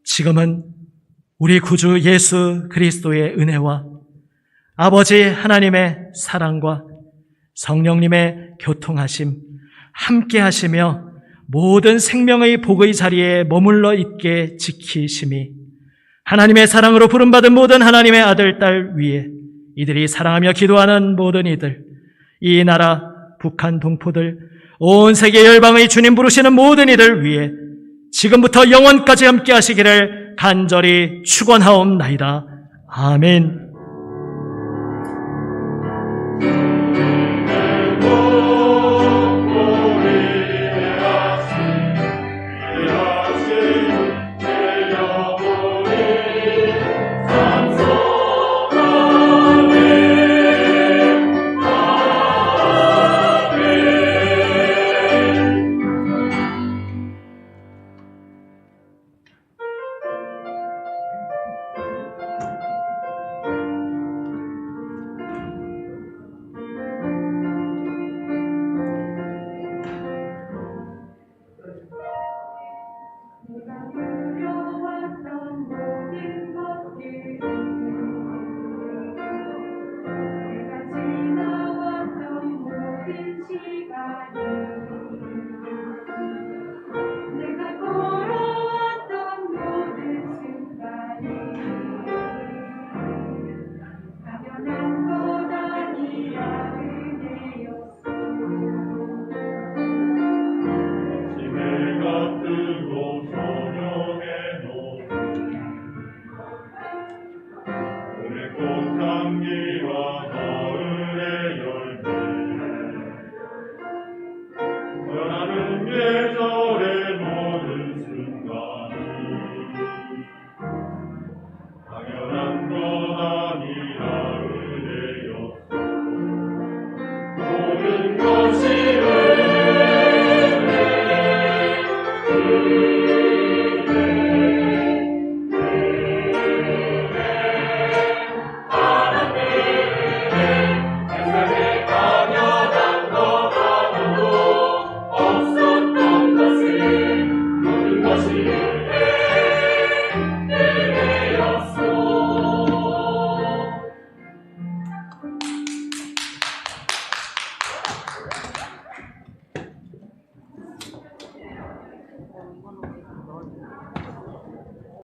지금은 우리 구주 예수 그리스도의 은혜와 아버지 하나님의 사랑과 성령님의 교통하심 함께 하시며 모든 생명의 복의 자리에 머물러 있게 지키심이 하나님의 사랑으로 부름받은 모든 하나님의 아들, 딸 위에 이들이 사랑하며 기도하는 모든 이들, 이 나라, 북한 동포들, 온 세계 열방의 주님 부르시는 모든 이들 위에 지금부터 영원까지 함께 하시기를 간절히 축원하옵나이다. 아멘. 꽃향기와